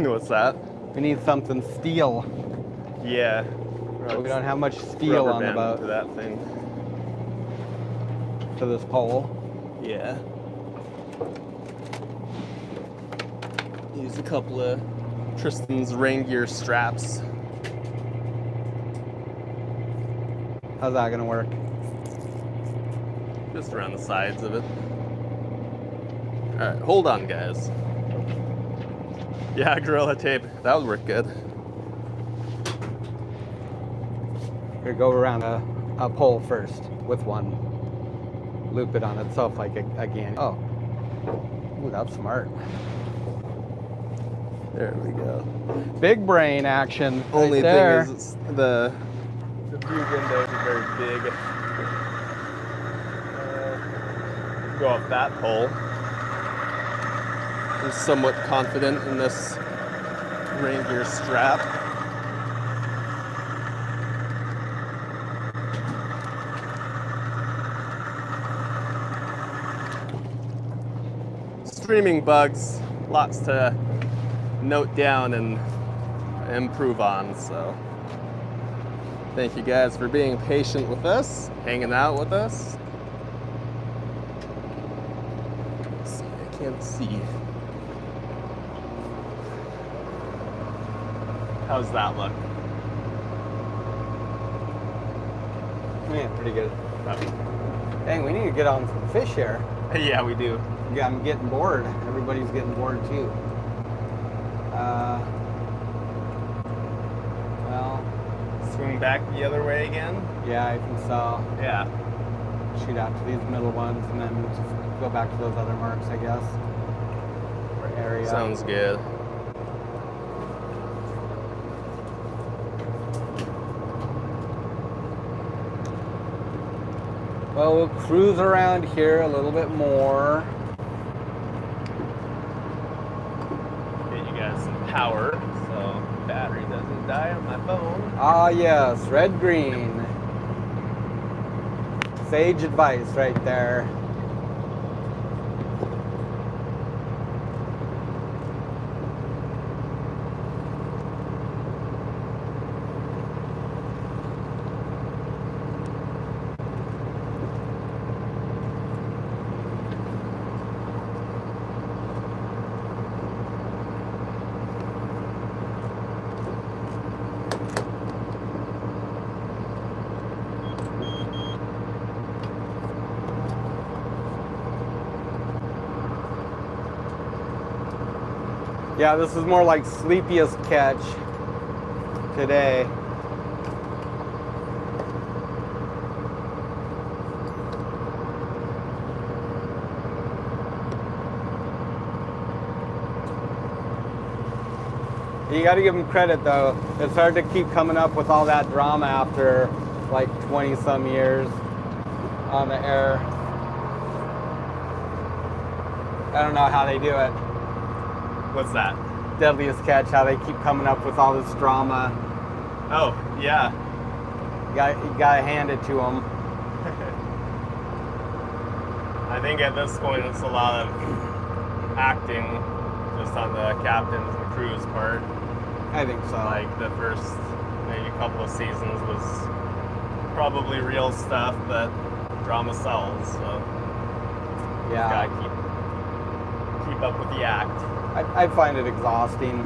What's that? We need something steel. Yeah. But we don't have much steel on the boat. To that thing. To this pole. Yeah. Use a couple of Tristan's rain gear straps. How's that gonna work? Just around the sides of it. All right, hold on, guys. Yeah, Gorilla Tape. That would work good. Here, go around a pole first with one. Loop it on itself like again. Oh. Ooh, that's smart. There we go. Big brain action. Only right there. thing is the view windows are very big. Go up that pole. I'm somewhat confident in this rain gear strap. Streaming bugs, lots to note down and improve on, so thank you guys for being patient with us, hanging out with us. Let's see, I can't see. How's that look? Yeah, pretty good. Dang, we need to get on some fish here. Yeah, we do. Yeah, I'm getting bored. Everybody's getting bored too. Well, Swing back the other way again? yeah, I think so. Yeah. Shoot out to these middle ones and then just go back to those other marks, I guess. Or area. Sounds good. Well, we'll cruise around here a little bit more. Get you guys some power so battery doesn't die on my phone. Ah, yes, red green. Sage advice right there. Yeah, this is more like Sleepiest Catch today. You got to give them credit though. It's hard to keep coming up with all that drama after like 20 some years on the air. I don't know how they do it. What's that? Deadliest Catch, how they keep coming up with all this drama. Oh, yeah. You gotta hand it to them. I think at this point it's a lot of acting just on the captain's and crew's part. I think so. Like the first maybe couple of seasons was probably real stuff, but drama sells, so yeah, gotta keep up with the act. I find it exhausting.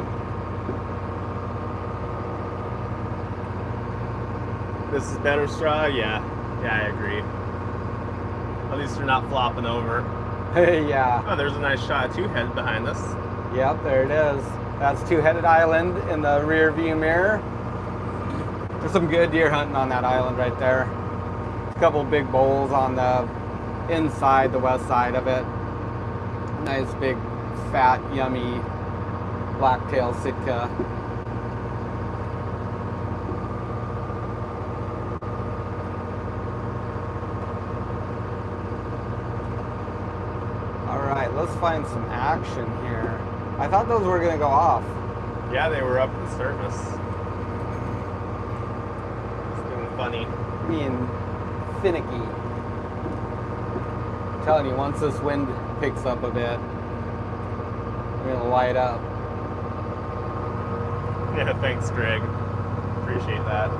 This is better straw? Yeah, I agree. At least you're not flopping over. Yeah. Oh, there's a nice shot of two-headed behind us. Yep, there it is. That's Two-Headed Island in the rear view mirror. There's some good deer hunting on that island right there. A couple big bowls on the inside, the west side of it. Nice big, fat, yummy blacktail Sitka. All right, let's find some action here. I thought those were gonna go off. Yeah, they were up the surface. It's doing funny. Being finicky. I'm telling you, once this wind picks up a bit, we're gonna light up. Yeah, thanks, Greg. Appreciate that.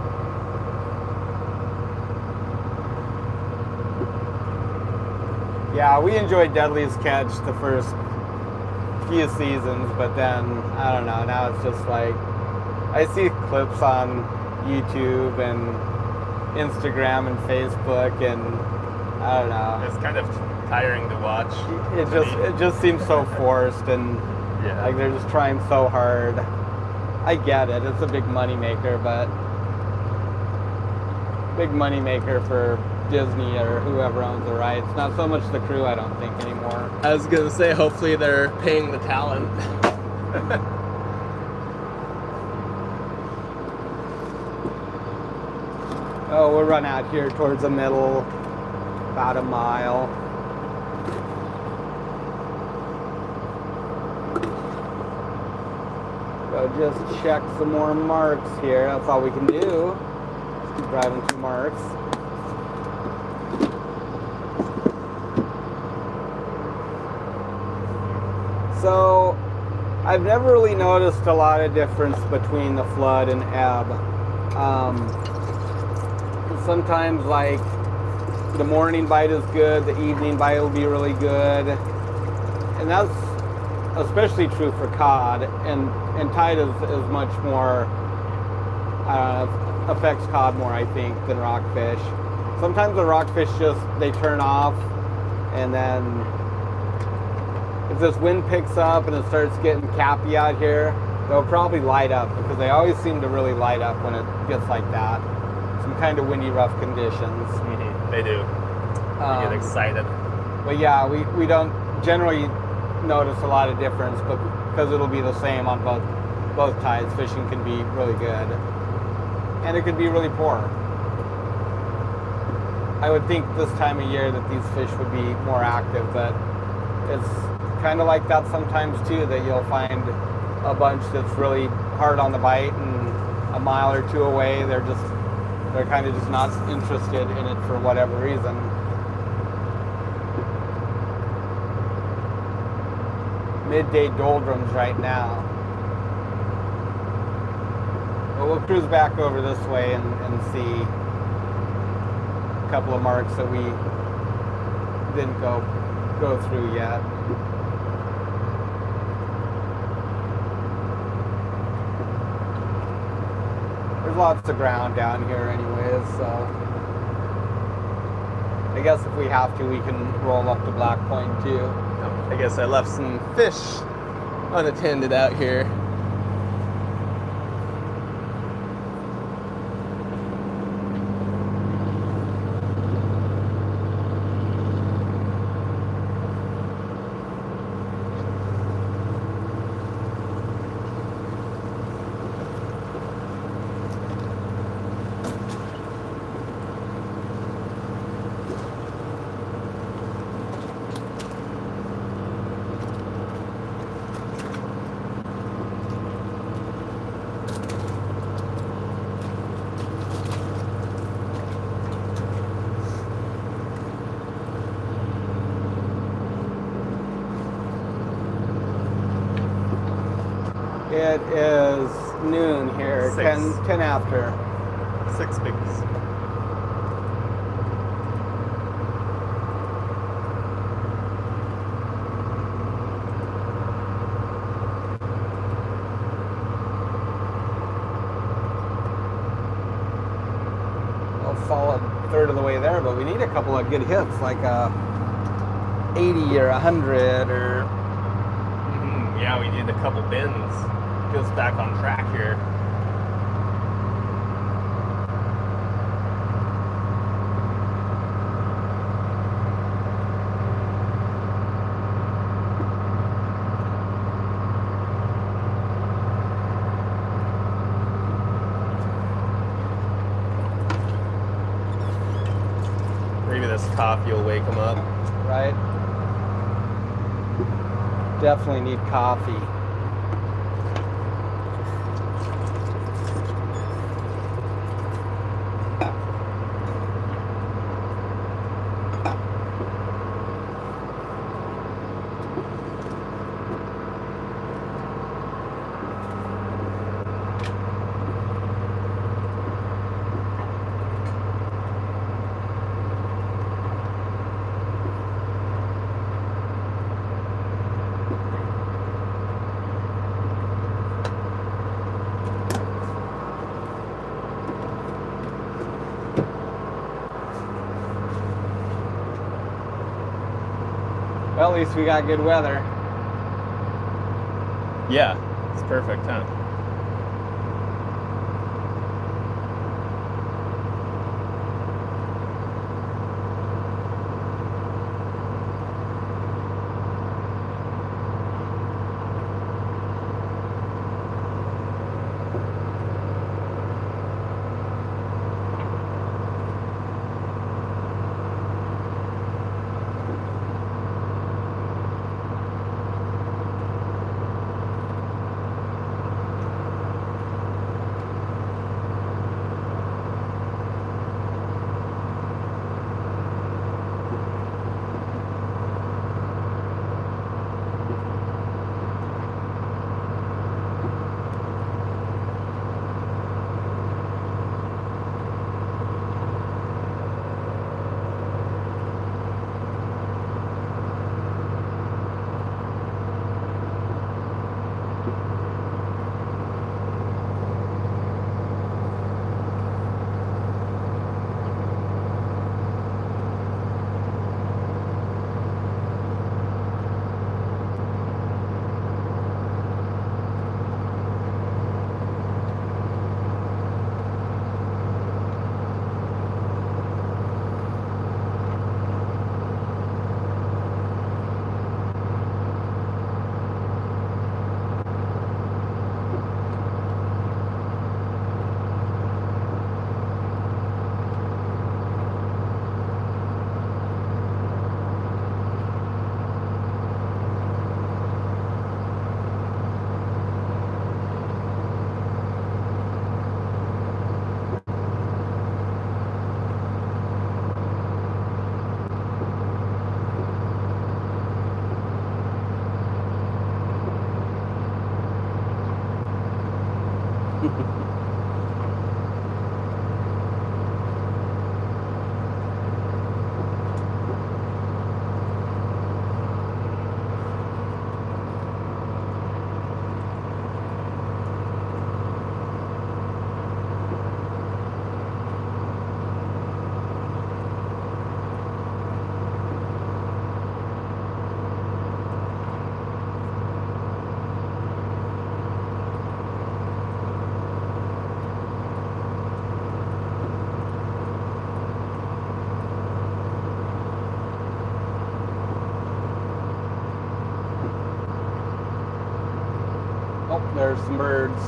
Yeah, we enjoyed Deadliest Catch the first few seasons, but then, I don't know, now it's just like, I see clips on YouTube and Instagram and Facebook, and I don't know. It's kind of tiring to watch. It just seems so forced, and Yeah. like they're just trying so hard. I get it, it's a big money maker, but big money maker for Disney or whoever owns the rights. Not so much the crew, I don't think, anymore. I was gonna say, hopefully they're paying the talent. Oh, we'll run out here towards the middle, about a mile. So just check some more marks here. That's all we can do. Just keep driving to marks. So, I've never really noticed a lot of difference between the flood and ebb. Sometimes, like, the morning bite is good, the evening bite will be really good. And that's especially true for cod. And tide is much more, affects cod more, I think, than rockfish. Sometimes the rockfish just, they turn off, and then if this wind picks up and it starts getting cappy out here, they'll probably light up, because they always seem to really light up when it gets like that. Some kind of windy, rough conditions. Mm-hmm. They do. They get excited. But yeah, we don't generally notice a lot of difference, but because it'll be the same on both tides, fishing can be really good. And it could be really poor. I would think this time of year that these fish would be more active, but it's kind of like that sometimes too, that you'll find a bunch that's really hard on the bite, and a mile or two away they're kind of just not interested in it for whatever reason. Midday doldrums right now. But we'll cruise back over this way and see a couple of marks that we didn't go through yet. There's lots of ground down here anyways, so I guess if we have to, we can roll up to Black Point too. I guess I left some fish unattended out here. It is noon here, 10 after. 6 pigs. We'll fall a third of the way there, but we need a couple of good hits, like a 80 or 100 or... Yeah, we need a couple bends. Get us back on track here. Maybe this coffee will wake them up. Right? Definitely need coffee. Well, at least we got good weather. Yeah, it's perfect, huh? there's some birds.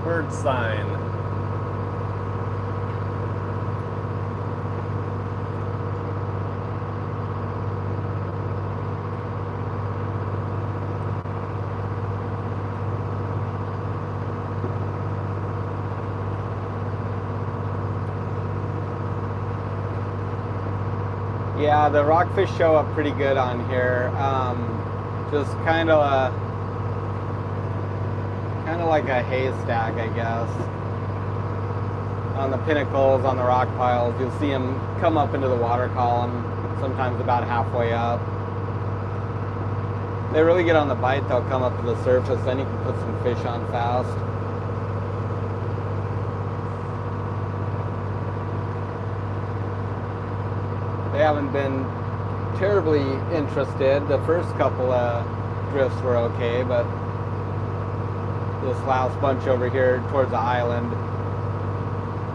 Bird sign. Yeah, the rockfish show up pretty good on here. Just kind of like a haystack, I guess. On the pinnacles, on the rock piles, you'll see them come up into the water column, sometimes about halfway up. They really get on the bite, they'll come up to the surface, then you can put some fish on fast. They haven't been terribly interested. The first couple drifts were okay, but this last bunch over here towards the island,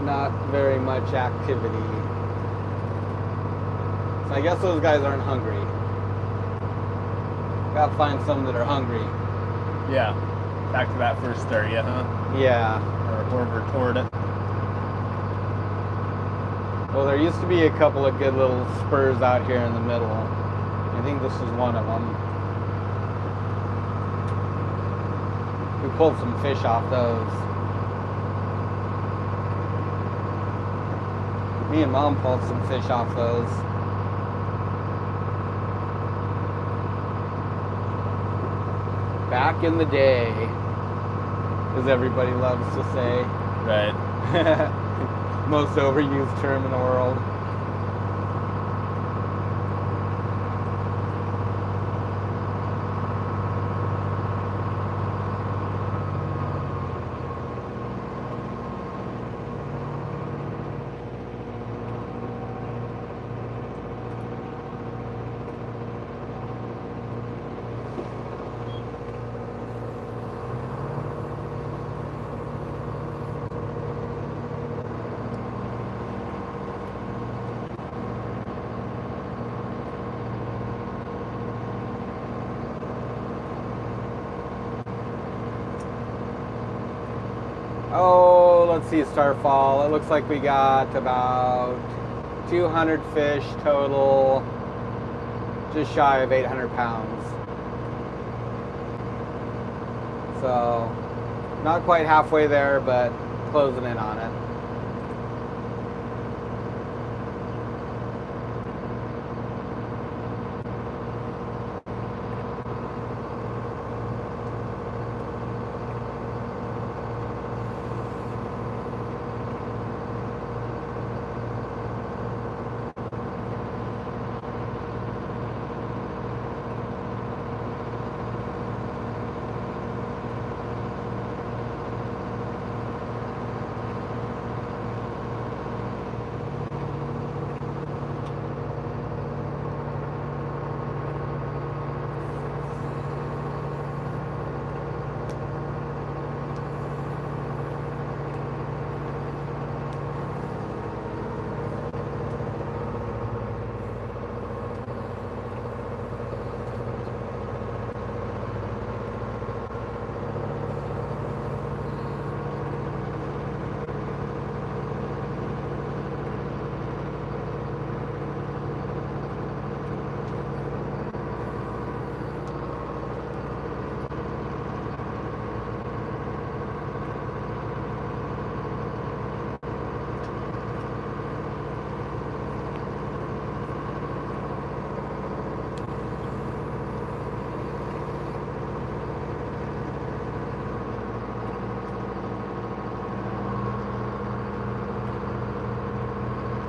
not very much activity. So I guess those guys aren't hungry. Gotta find some that are hungry. Yeah. Back to that first area, huh? Yeah. Or over toward it. Well, there used to be a couple of good little spurs out here in the middle. I think this is one of them. We pulled some fish off those. Me and Mom pulled some fish off those. Back in the day, as everybody loves to say. Right. Most overused term in the world. Oh, let's see, Starfall. It looks like we got about 200 fish total, just shy of 800 pounds. So, not quite halfway there, but closing in on it.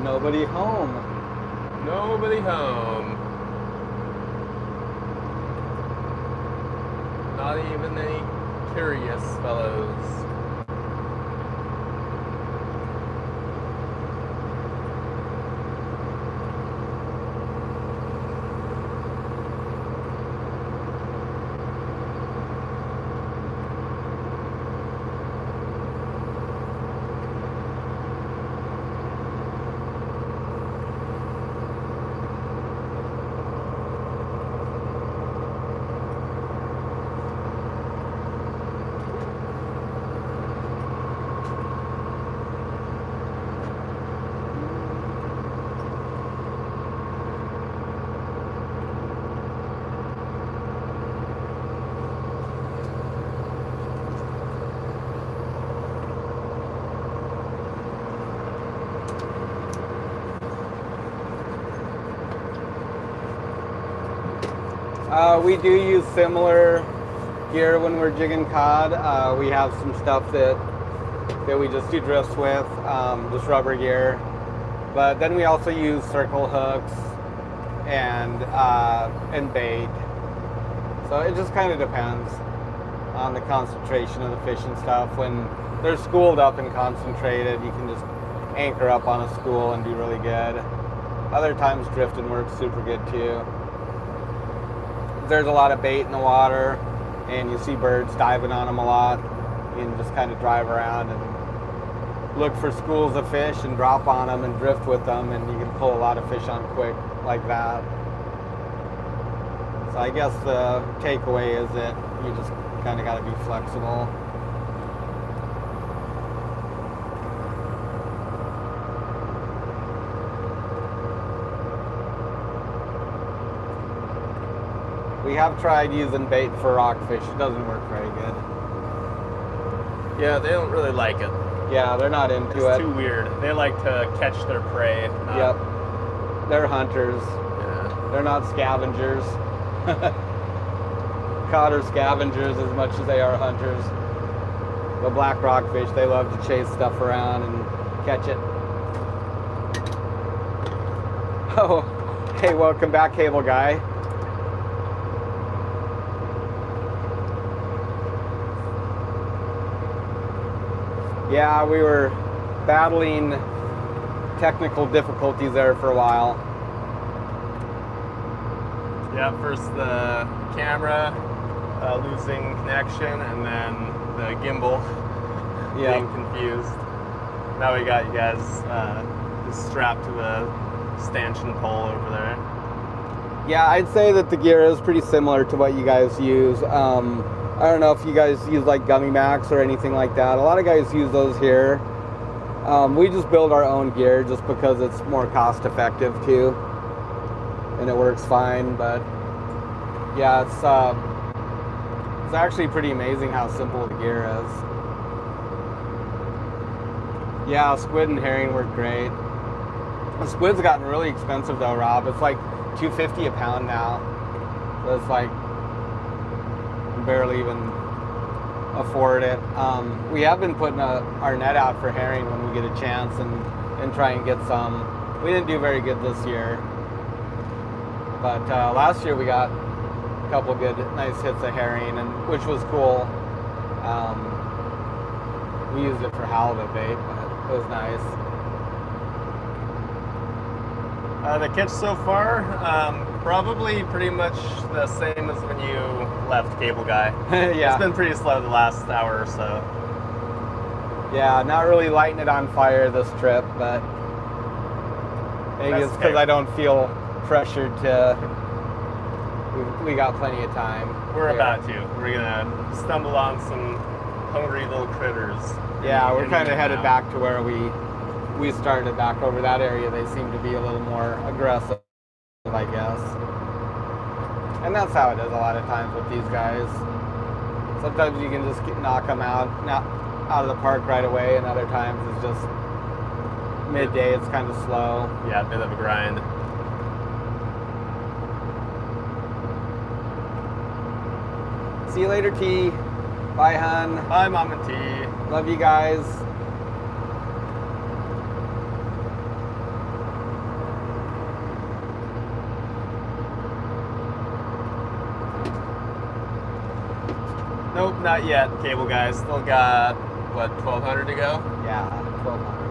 Nobody home. Nobody home. Not even any curious fellows. We do use similar gear when we're jigging cod. We have some stuff that we just do drifts with, just rubber gear. But then we also use circle hooks and bait. So it just kind of depends on the concentration of the fish and stuff. When they're schooled up and concentrated, you can just anchor up on a school and do really good. Other times drifting works super good too. There's a lot of bait in the water and you see birds diving on them a lot. You can just kind of drive around and look for schools of fish and drop on them and drift with them, and you can pull a lot of fish on quick like that. So I guess the takeaway is that you just kind of got to be flexible. We have tried using bait for rockfish. It doesn't work very good. Yeah, they don't really like it. Yeah, they're not into it. It's too weird. They like to catch their prey. Yep. They're hunters. Yeah. They're not scavengers. Cod are scavengers as much as they are hunters. The black rockfish, they love to chase stuff around and catch it. Oh, hey, welcome back, Cable Guy. Yeah, we were battling technical difficulties there for a while. Yeah, first the camera losing connection, and then the gimbal being confused. Now we got you guys just strapped to the stanchion pole over there. Yeah, I'd say that the gear is pretty similar to what you guys use. I don't know if you guys use like gummy Max or anything like that. A lot of guys use those here. We just build our own gear just because it's more cost effective too, and it works fine. But yeah, it's actually pretty amazing how simple the gear is. Yeah, squid and herring work great. The squid's gotten really expensive though, Rob. It's like $2.50 a pound now. So it's like barely even afford it. We have been putting our net out for herring when we get a chance and try and get some. We didn't do very good this year, but last year we got a couple good nice hits of herring, and which was cool. We used it for halibut bait, but it was nice. The catch so far, probably pretty much the same as when you left, Cable Guy. Yeah. It's been pretty slow the last hour or so. Yeah, not really lighting it on fire this trip, but maybe it's because I don't feel pressured to. We got plenty of time. We're about to. We're gonna stumble on some hungry little critters. Yeah, we're kind of headed back to where we started back over that area. They seem to be a little more aggressive, I guess. And that's how it is a lot of times with these guys. Sometimes you can just knock them out of the park right away, and other times it's just midday, it's kind of slow. Yeah, a bit of a grind. See you later, T. Bye, hon. Bye, Mom and T. Love you guys. Nope, not yet, Cable Guy. Still got, what, 1,200 to go? Yeah, 1,200.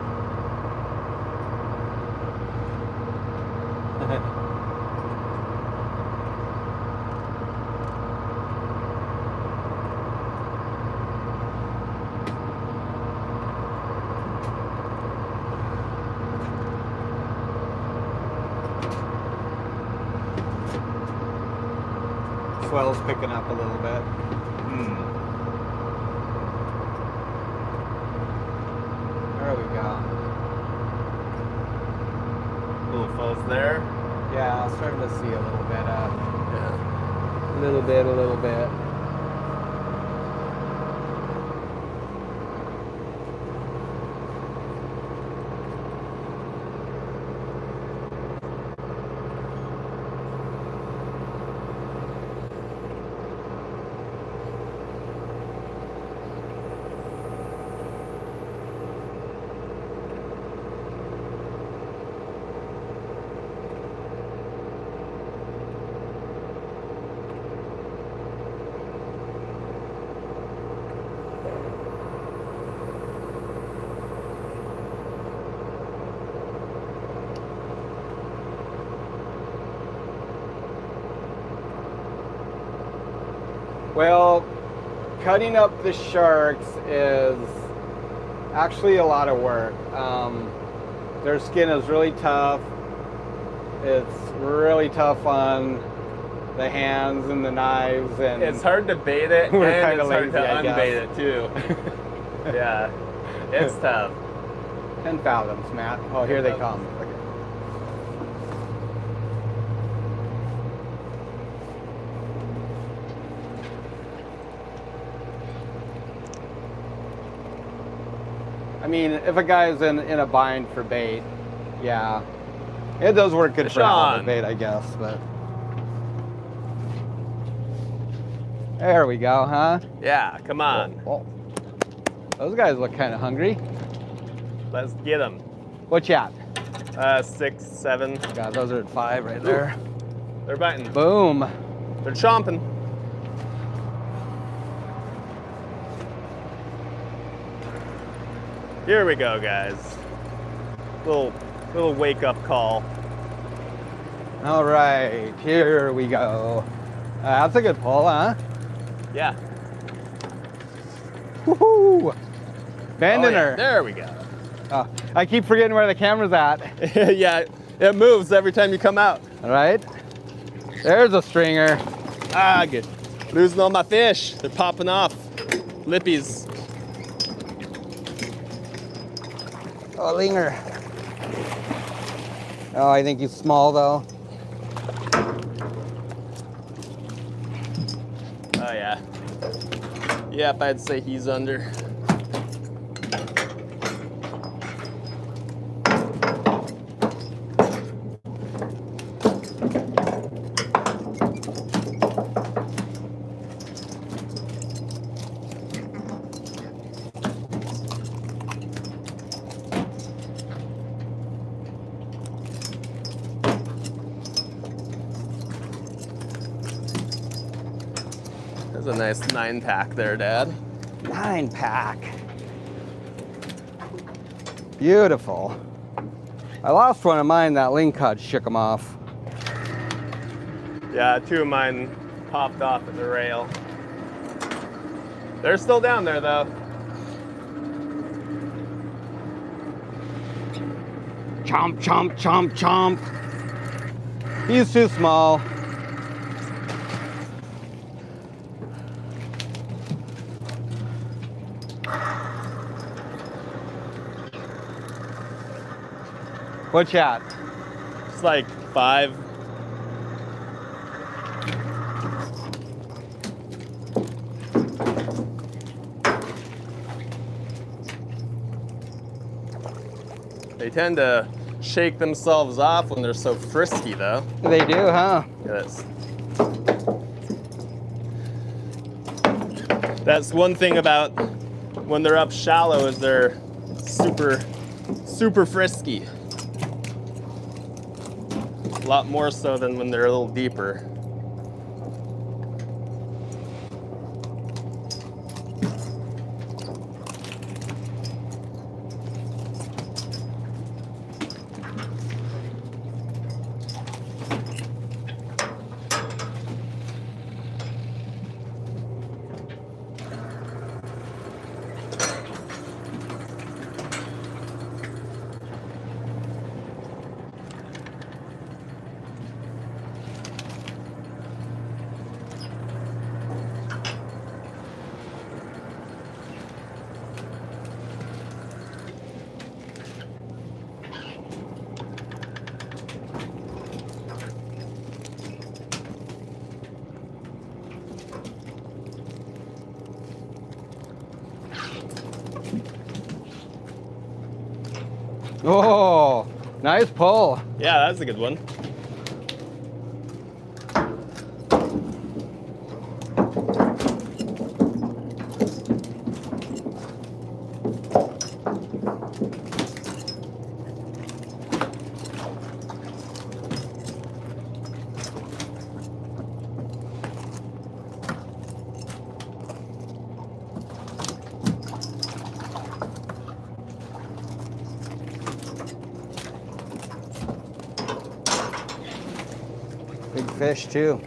Swell's picking up a little bit. There we go. Little fuzz there. Yeah, I'm starting to see a little bit. Yeah. A little bit. Well, cutting up the sharks is actually a lot of work. Their skin is really tough. It's really tough on the hands and the knives, and It's hard to bait it, and We're it's kinda hard to lazy, I guess. unbait it too. Yeah, it's tough. 10 fathoms, Matt. Oh, here they come. Okay. I mean, if a guy's in a bind for bait, yeah, it does work good for Sean. halibut bait, I guess. But there we go, huh? Yeah, come on. Oh, those guys look kind of hungry. Let's get them. What you at? 6, 7. God, those are at 5 right there. They're biting. Boom. They're chomping. Here we go, guys. Little wake up call. All right, here we go. That's a good pull, huh? Yeah. Woohoo! Bending her. There we go. Oh, I keep forgetting where the camera's at. Yeah, it moves every time you come out. All right. There's a stringer. Ah, good. Losing all my fish. They're popping off. Lippies. Oh, linger. Oh, I think he's small though. Oh yeah. Yep, I'd say he's under. There's a nice 9-pack there, Dad. 9-pack. Beautiful. I lost one of mine. That ling cod shook him off. Yeah, 2 of mine popped off at the rail. They're still down there though. Chomp, chomp, chomp, chomp. He's too small. What's that? It's like 5. They tend to shake themselves off when they're so frisky though. They do, huh? Yes. That's one thing about when they're up shallow is they're super frisky. A lot more so than when they're a little deeper. Oh, nice pull. Yeah, that's a good one. Big fish too.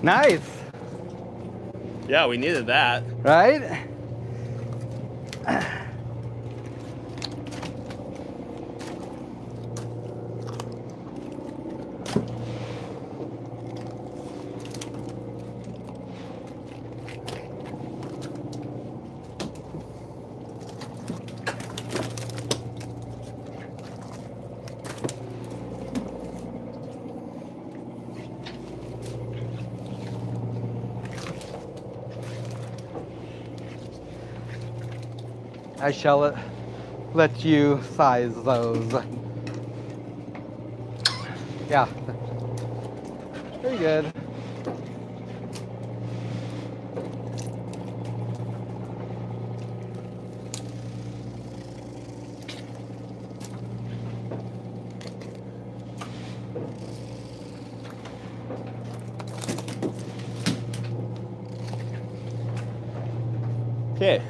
Nice, Yeah, we needed that. right? I shall let you size those. Yeah, very good. Okay,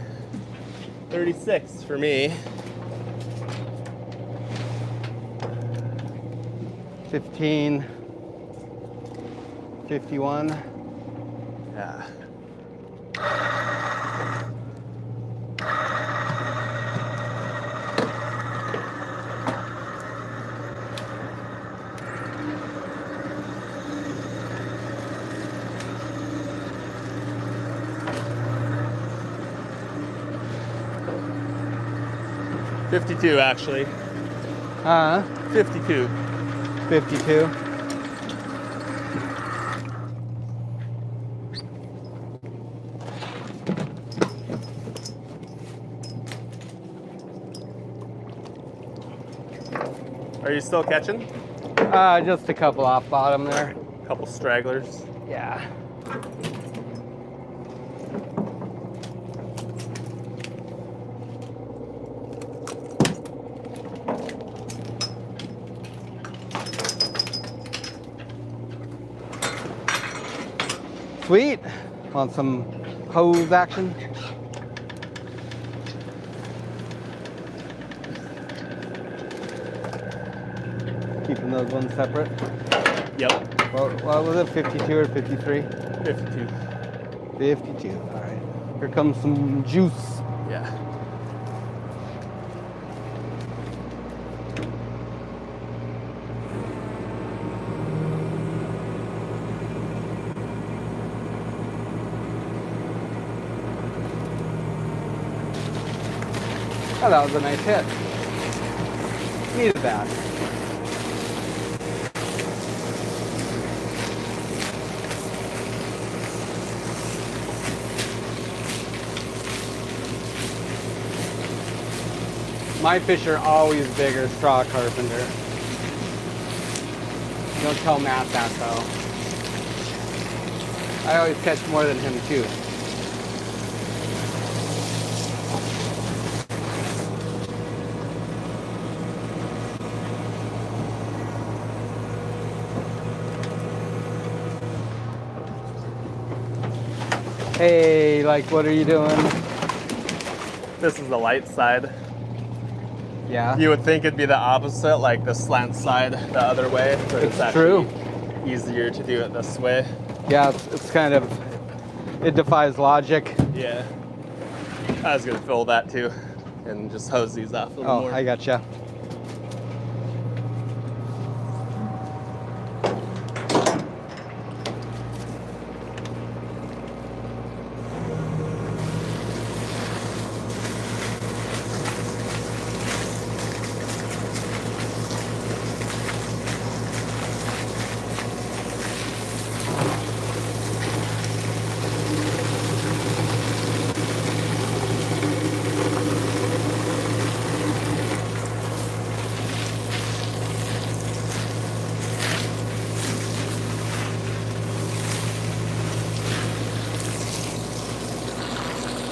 36 for me. 15, 51. Yeah. $52 actually. 52. 52. Are you still catching? Just a couple off bottom there. Couple stragglers. Yeah. Sweet. Want some hose action? Keeping those ones separate. Yep. What was it, 52 or 53? 52. 52, all right. Here comes some juice. Yeah. Oh, that was a nice hit. Needed that. My fish are always bigger straw carpenter. Don't tell Matt that though. I always catch more than him too. Hey, like, what are you doing? This is the light side. Yeah. You would think it'd be the opposite, like the slant side the other way, but it's actually easier to do it this way. Yeah, it's kind of, it defies logic. Yeah. I was gonna fill that too and just hose these off a little more. I gotcha.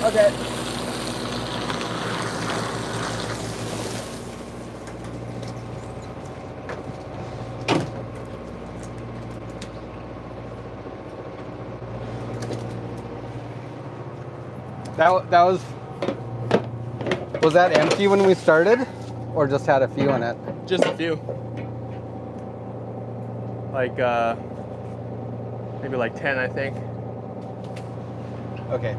Okay. That was that empty when we started, or just had a few in it? Just a few. Like Maybe like 10, I think. Okay.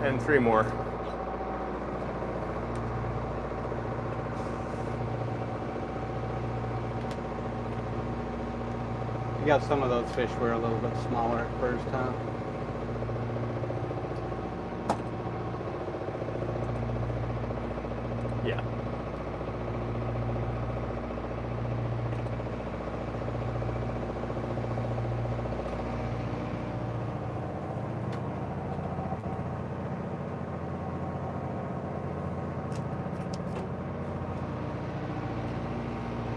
And 3 more. You got some of those fish were a little bit smaller at first, huh? Yeah.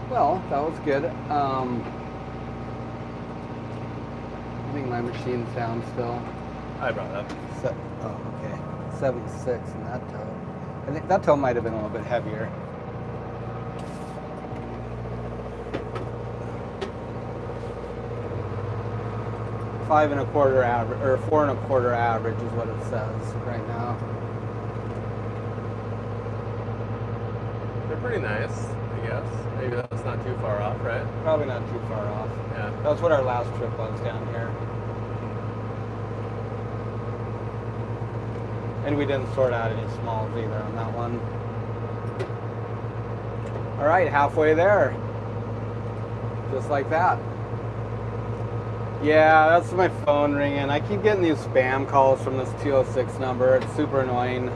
Well, that was good. I think my machine's down still. I brought it up. Oh, okay. 76 in that tow. I think that tow might have been a little bit heavier. Five and a quarter average, or 4 1/4 average is what it says right now. They're pretty nice, I guess. Maybe that's not too far off, right? Probably not too far off. Yeah. That's what our last trip was down here. And we didn't sort out any smalls either on that one. All right, halfway there. Just like that. Yeah, that's my phone ringing. I keep getting these spam calls from this 206 number. It's super annoying.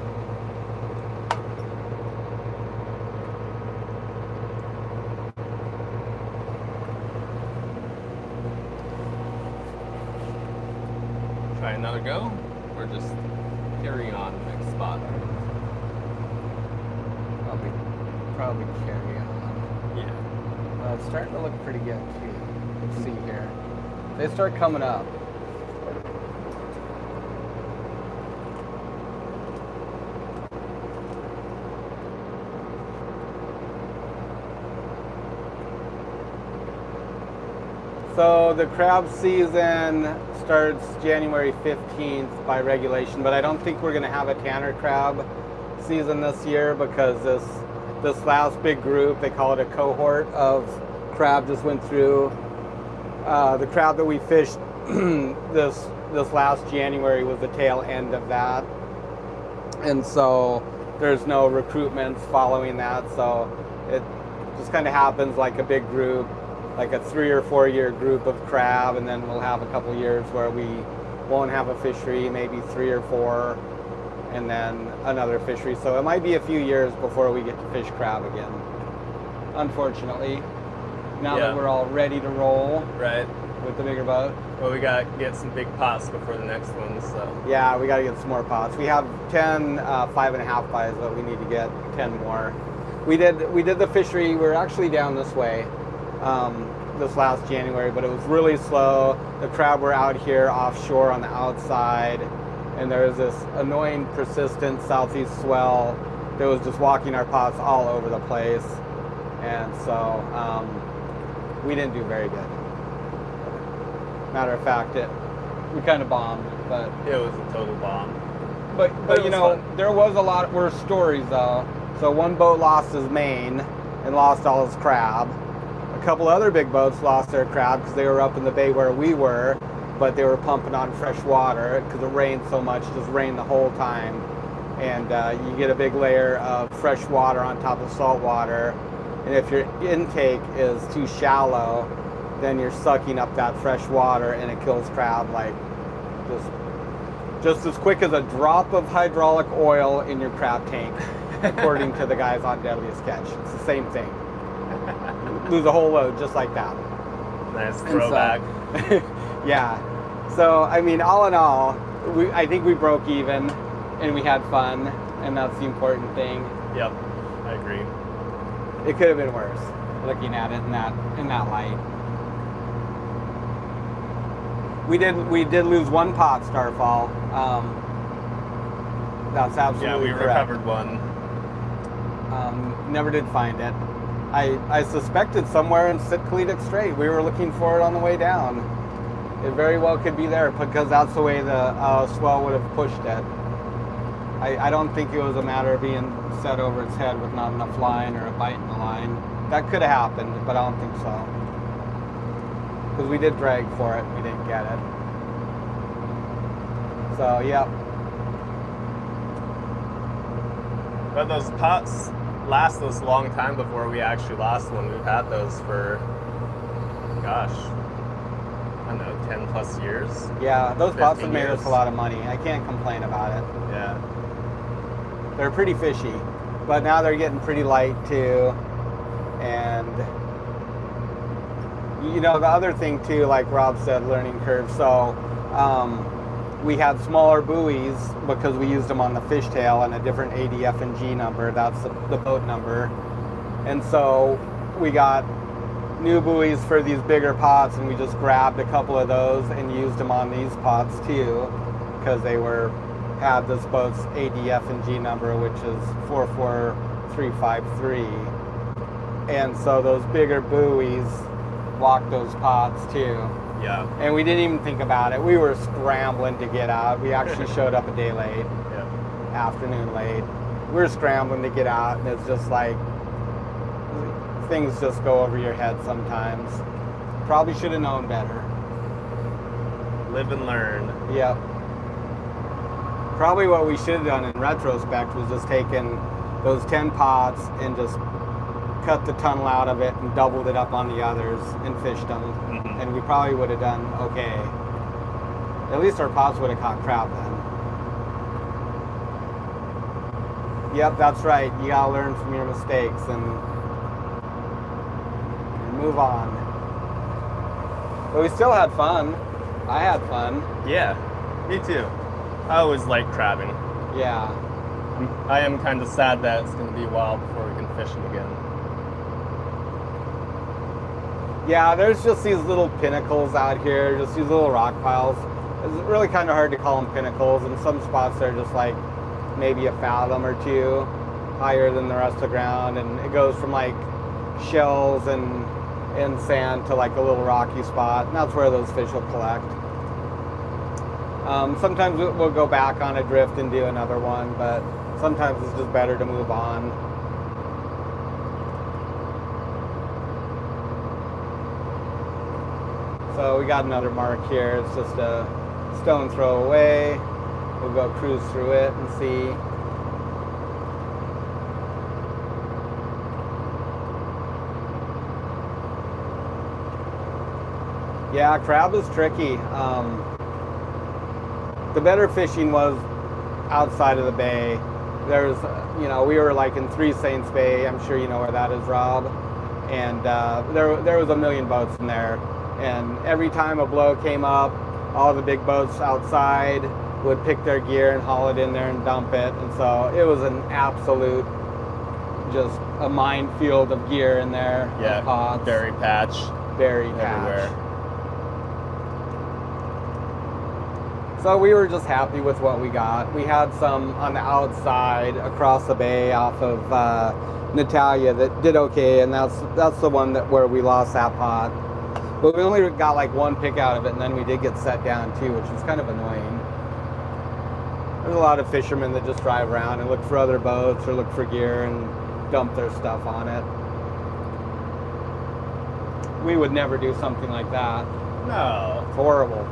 Try another go, or just carry on next spot? Probably carry on. Yeah. Well, it's starting to look pretty good too. Let's see here. They start coming up. So the crab season starts January 15th by regulation, but I don't think we're going to have a tanner crab season this year because this last big group, they call it a cohort of crab, just went through. The crab that we fished this last January was the tail end of that, and so there's no recruitments following that. So it just kind of happens like a big group, like a 3 or 4 year group of crab, and then we'll have a couple years where we won't have a fishery, maybe 3 or 4, and then another fishery. So it might be a few years before we get to fish crab again, unfortunately. Now that we're all ready to roll, Right. with the bigger boat. Well, we got to get some big pots before the next one, so. Yeah, we got to get some more pots. We have 10 5.5 buys, but we need to get 10 more. We did the fishery. We were actually down this way this last January, but it was really slow. The crab were out here offshore on the outside, and there was this annoying, persistent southeast swell that was just walking our pots all over the place, and so we didn't do very good. Matter of fact, we kind of bombed, but It was a total bomb. But it you was know, fun. there was a lot worse stories though. So one boat lost his main and lost all his crab. A couple other big boats lost their crab because they were up in the bay where we were, but they were pumping on fresh water because it rained so much, just rained the whole time. And you get a big layer of fresh water on top of salt water. And if your intake is too shallow, then you're sucking up that fresh water and it kills crab like just as quick as a drop of hydraulic oil in your crab tank, according to the guys on Deadliest Catch. It's the same thing. Lose a whole load just like that. Nice throwback. Yeah. So, I mean, all in all, I think we broke even and we had fun, and that's the important thing. Yep, I agree. It could have been worse, looking at it in that light. We did lose one pot, Starfall. That's absolutely yeah, we correct. recovered one. Never did find it. I suspected somewhere in Sitkalitic Strait. We were looking for it on the way down. It very well could be there because that's the way the swell would have pushed it. I don't think it was a matter of being set over its head with not enough line or a bite in the line. That could have happened, but I don't think so. Because we did drag for it, we didn't get it. So, yep. But those pots last this long time before we actually lost one. We've had those for, gosh, I don't know, 10 plus years. Yeah, those pots have made years. us a lot of money. I can't complain about it. Yeah. They're pretty fishy, but now they're getting pretty light too. And you know, the other thing too, like Rob said, learning curve. So we had smaller buoys because we used them on the fishtail and a different ADF and G number. That's the boat number. And so we got new buoys for these bigger pots, and we just grabbed a couple of those and used them on these pots too, because they had this boat's ADF and G number, which is 44353. And so those bigger buoys blocked those pots too. Yeah. And we didn't even think about it. We were scrambling to get out. We actually showed up a day late, afternoon late. We were scrambling to get out, and it's just like, things just go over your head sometimes. Probably should have known better. Live and learn. Yep. Probably what we should have done in retrospect was just taken those 10 pots and just cut the tunnel out of it and doubled it up on the others and fished them. Mm-hmm. And we probably would have done okay. At least our pots would have caught crab then. Yep, that's right. You gotta learn from your mistakes and move on. But we still had fun. I had fun. Yeah, me too. I always like crabbing. Yeah. I am kind of sad that it's going to be a while before we can fish them again. Yeah, there's just these little pinnacles out here, just these little rock piles. It's really kind of hard to call them pinnacles. In some spots they're just like maybe a fathom or two higher than the rest of the ground, and it goes from like shells and sand to like a little rocky spot, and that's where those fish will collect. Sometimes we'll go back on a drift and do another one, but sometimes it's just better to move on. So we got another mark here. It's just a stone throw away. We'll go cruise through it and see. Yeah, crab is tricky. The better fishing was outside of the bay. There's, you know, we were like in Three Saints Bay. I'm sure you know where that is, Rob. And there was a million boats in there. And every time a blow came up, all the big boats outside would pick their gear and haul it in there and dump it. And so it was an absolute, just a minefield of gear in there. Yeah, pots, berry patch. berry patch. Everywhere. So we were just happy with what we got. We had some on the outside across the bay off of Natalia that did okay, and that's the one where we lost that pot. But we only got like one pick out of it, and then we did get set down too, which was kind of annoying. There's a lot of fishermen that just drive around and look for other boats or look for gear and dump their stuff on it. We would never do something like that. No. It's horrible.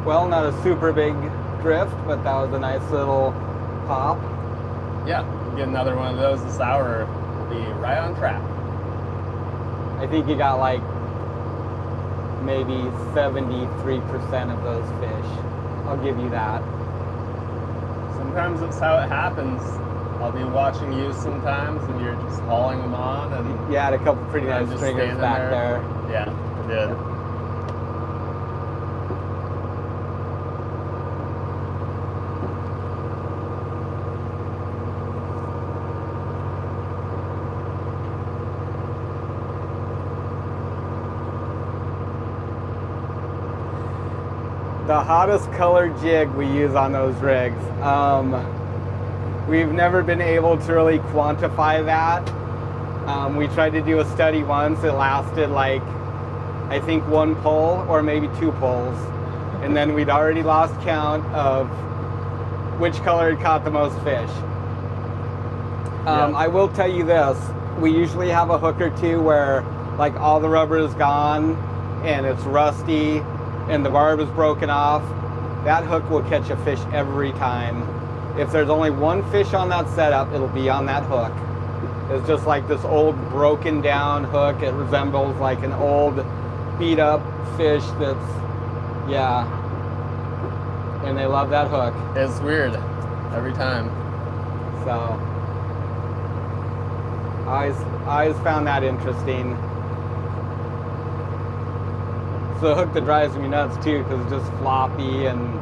Well, not a super big drift, but that was a nice little pop. Yeah, get another one of those this hour, be right on track. I think you got like maybe 73% of those fish. I'll give you that. Sometimes it's how it happens. I'll be watching you sometimes and you're just hauling them on and You had a couple pretty nice just stringers standing back there. Yeah, I did. The hottest colored jig we use on those rigs. We've never been able to really quantify that. We tried to do a study once. It lasted like, I think 1 pull or maybe 2 pulls. And then we'd already lost count of which color had caught the most fish. I will tell you this. We usually have a hook or two where like all the rubber is gone and it's rusty and the barb is broken off. That hook will catch a fish every time. If there's only one fish on that setup, it'll be on that hook. It's just like this old broken down hook. It resembles like an old beat up fish that's, yeah. And they love that hook. It's weird every time. So, I always found that interesting. It's the hook that drives me nuts too, because it's just floppy and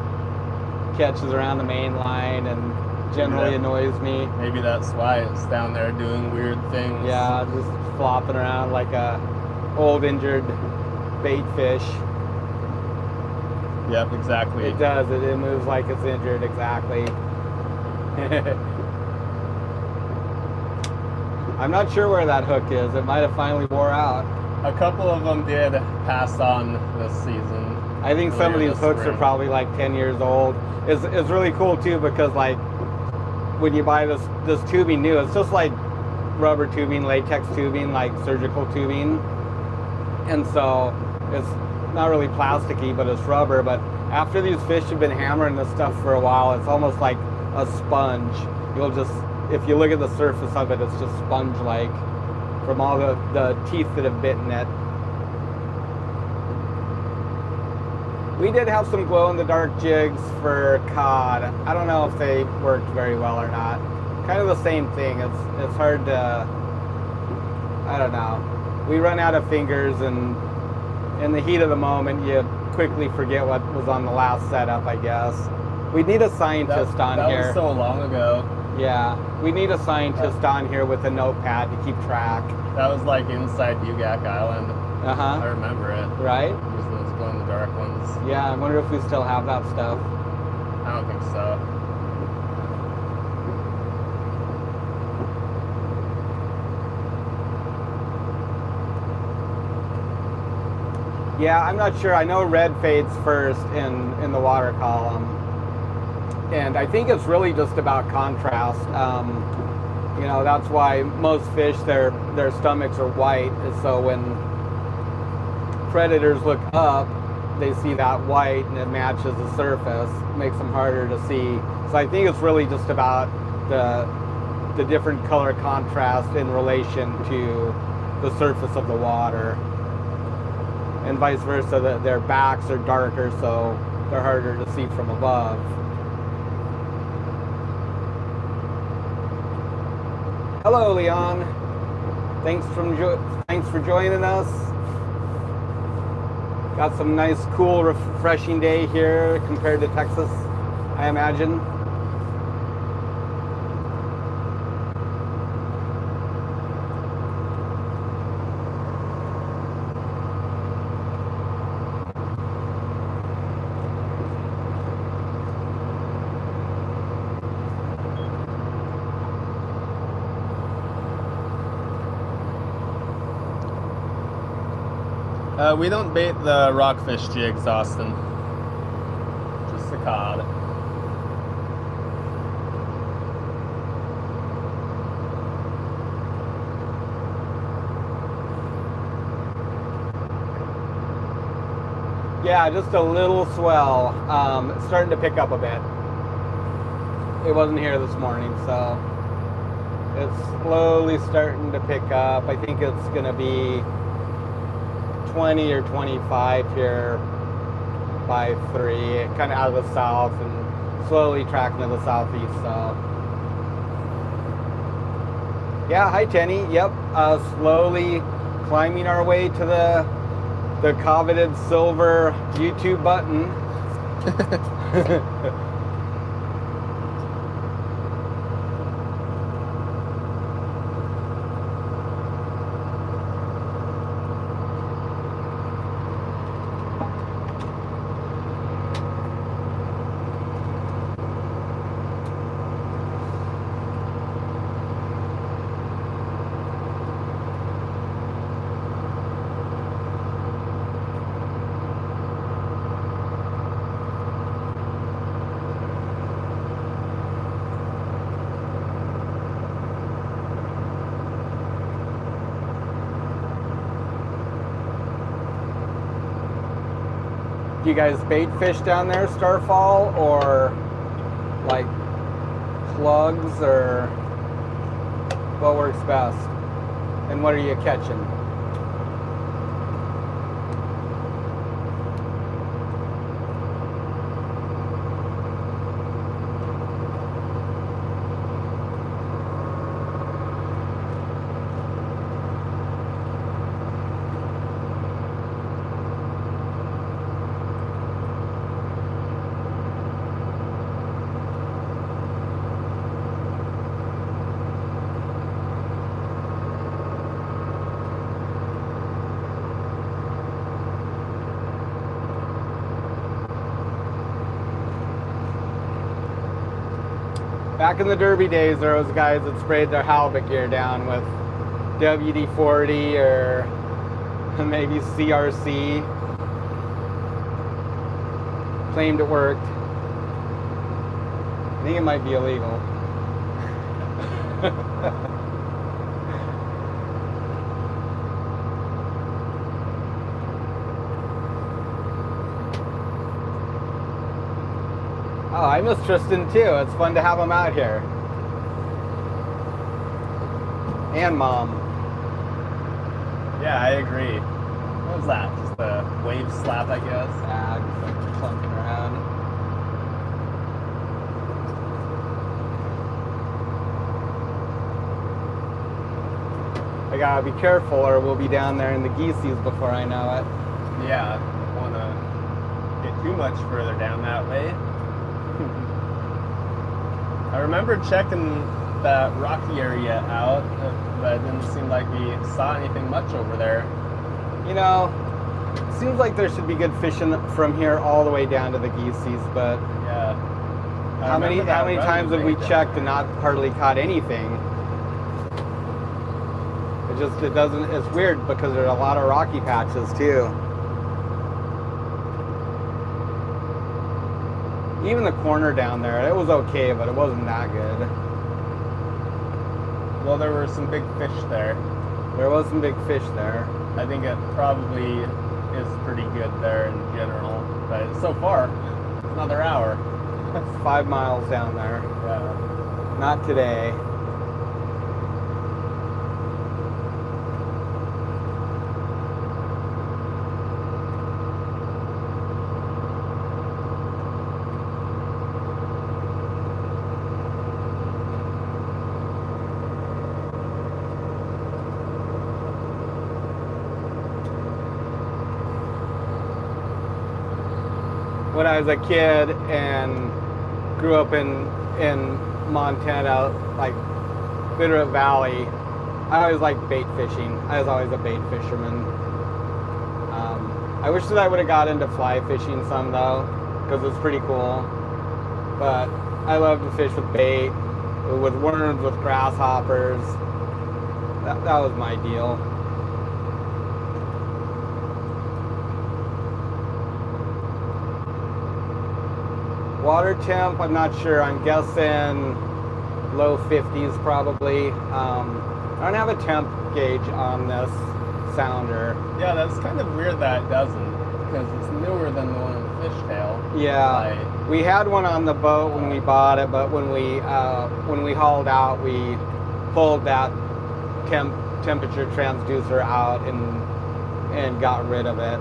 catches around the main line and generally annoys me. Maybe that's why it's down there doing weird things. Yeah, just flopping around like a old injured bait fish. Yep, exactly. It does. It moves like it's injured, exactly. I'm not sure where that hook is. It might have finally wore out. A couple of them did pass on this season. I think some of these hooks spring. are probably like 10 years old. It's really cool too, because like when you buy this tubing new, it's just like rubber tubing, latex tubing, like surgical tubing. And so it's not really plasticky, but it's rubber. But after these fish have been hammering this stuff for a while, it's almost like a sponge. You'll just, if you look at the surface of it, it's just sponge-like from all the teeth that have bitten it. We did have some glow-in-the-dark jigs for cod. I don't know if they worked very well or not. Kind of the same thing. It's hard to, I don't know. We run out of fingers, and in the heat of the moment, you quickly forget what was on the last setup, I guess. We need a scientist on here. That was so long ago. Yeah, we need a scientist on here with a notepad to keep track. That was like inside Ugak Island. Uh-huh. I remember it. Right? It was those glow-in-the-dark ones. Yeah, I wonder if we still have that stuff. I don't think so. Yeah, I'm not sure. I know red fades first in the water column. And I think it's really just about contrast. You know, that's why most fish, their stomachs are white, is so when predators look up, they see that white and it matches the surface, makes them harder to see. So I think it's really just about the different color contrast in relation to the surface of the water, and vice versa, that their backs are darker, so they're harder to see from above. Hello, Leon. Thanks for joining us. Got some nice, cool, refreshing day here compared to Texas, I imagine. We don't bait the rockfish jigs, Austin. Just the cod. Yeah, just a little swell. It's starting to pick up a bit. It wasn't here this morning, so it's slowly starting to pick up. I think it's going to be 20 or 25 here by 3, kind of out of the south and slowly tracking to the southeast. So yeah, hi Tenny. Yep, slowly climbing our way to the coveted silver YouTube button. Do you guys bait fish down there, Starfall, or like plugs, or what works best? And what are you catching? Back in the Derby days, there was guys that sprayed their halibut gear down with WD-40 or maybe CRC. Claimed it worked. I think it might be illegal. Oh, I miss Tristan too. It's fun to have him out here. And Mom. Yeah, I agree. What was that? Just a wave slap, I guess? Yeah, just like clunking around. I gotta be careful or we'll be down there in the geeseys before I know it. Yeah, don't want to get too much further down that way. I remember checking that rocky area out, but it didn't seem like we saw anything much over there. You know, it seems like there should be good fishing from here all the way down to the geeseys, but yeah. how many times have we checked and not hardly caught anything? It doesn't, it's weird because there's a lot of rocky patches too. Even the corner down there, it was okay, but it wasn't that good. Well, there were some big fish there. There was some big fish there. I think it probably is pretty good there in general. But so far, another hour. It's 5 miles down there. Yeah. Not today. When I was a kid and grew up in Montana, like Bitterroot Valley, I always liked bait fishing. I was always a bait fisherman. I wish that I would have got into fly fishing some though, because it's pretty cool. But I love to fish with bait, with worms, with grasshoppers. That was my deal. Water temp, I'm not sure. I'm guessing low 50s probably. I don't have a temp gauge on this sounder. Yeah, that's kind of weird that it doesn't, because it's newer than the one in the fishtail. Yeah, we had one on the boat when we bought it, but when we hauled out, we pulled that temperature transducer out and got rid of it.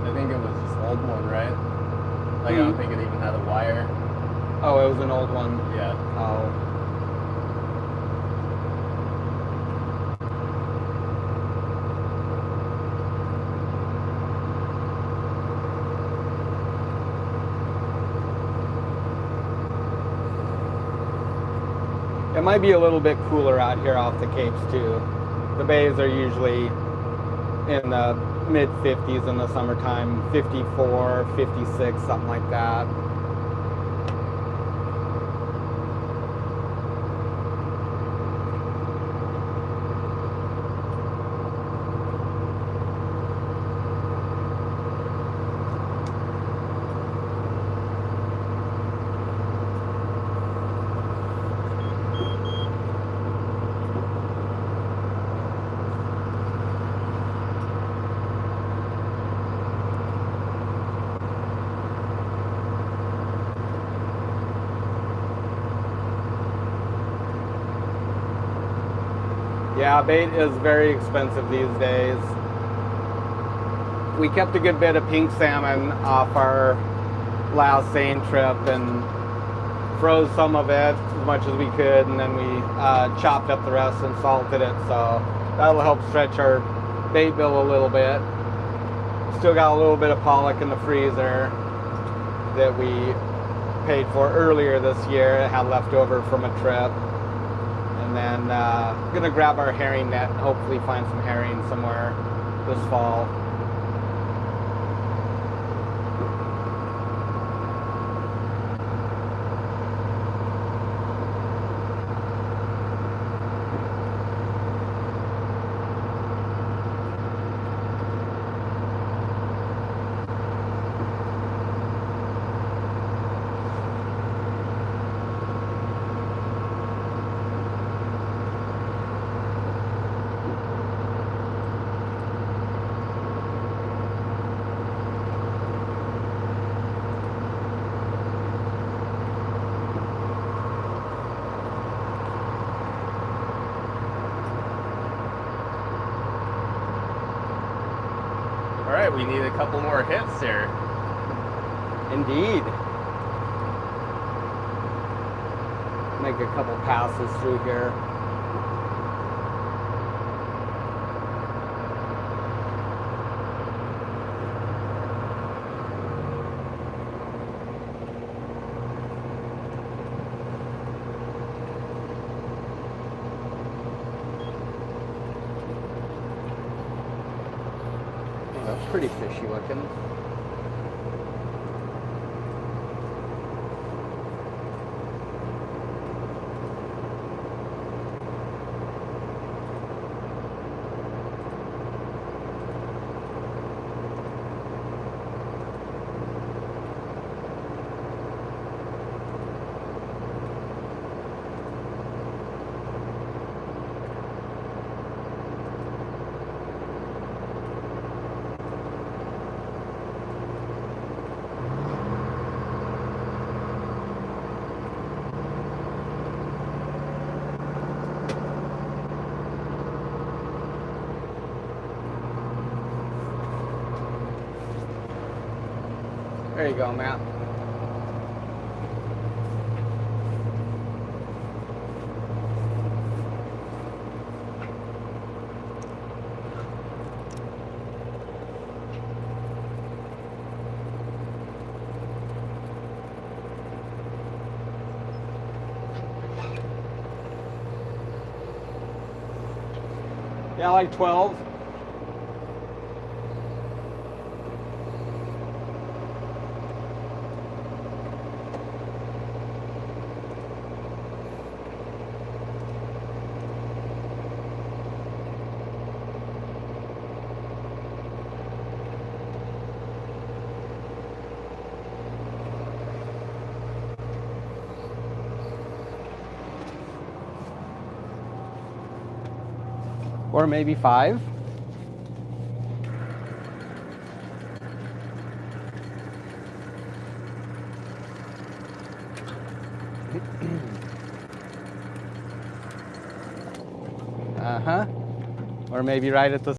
I think it was just old one, right? Like, I don't think it even had a wire. Oh, it was an old one? Yeah. Oh. It might be a little bit cooler out here off the Capes too. The bays are usually in the mid 50s in the summertime, 54, 56, something like that. Yeah, bait is very expensive these days. We kept a good bit of pink salmon off our last seine trip and froze some of it as much as we could, and then we chopped up the rest and salted it, so that'll help stretch our bait bill a little bit. Still got a little bit of pollock in the freezer that we paid for earlier this year. It had left over from a trip. And then gonna grab our herring net and hopefully find some herring somewhere this fall. Alright, we need a couple more hits here. Indeed. Make a couple passes through here. That's pretty fishy looking. There you go, Matt. Yeah, like 12. Or maybe 5. Uh-huh. Or maybe right at the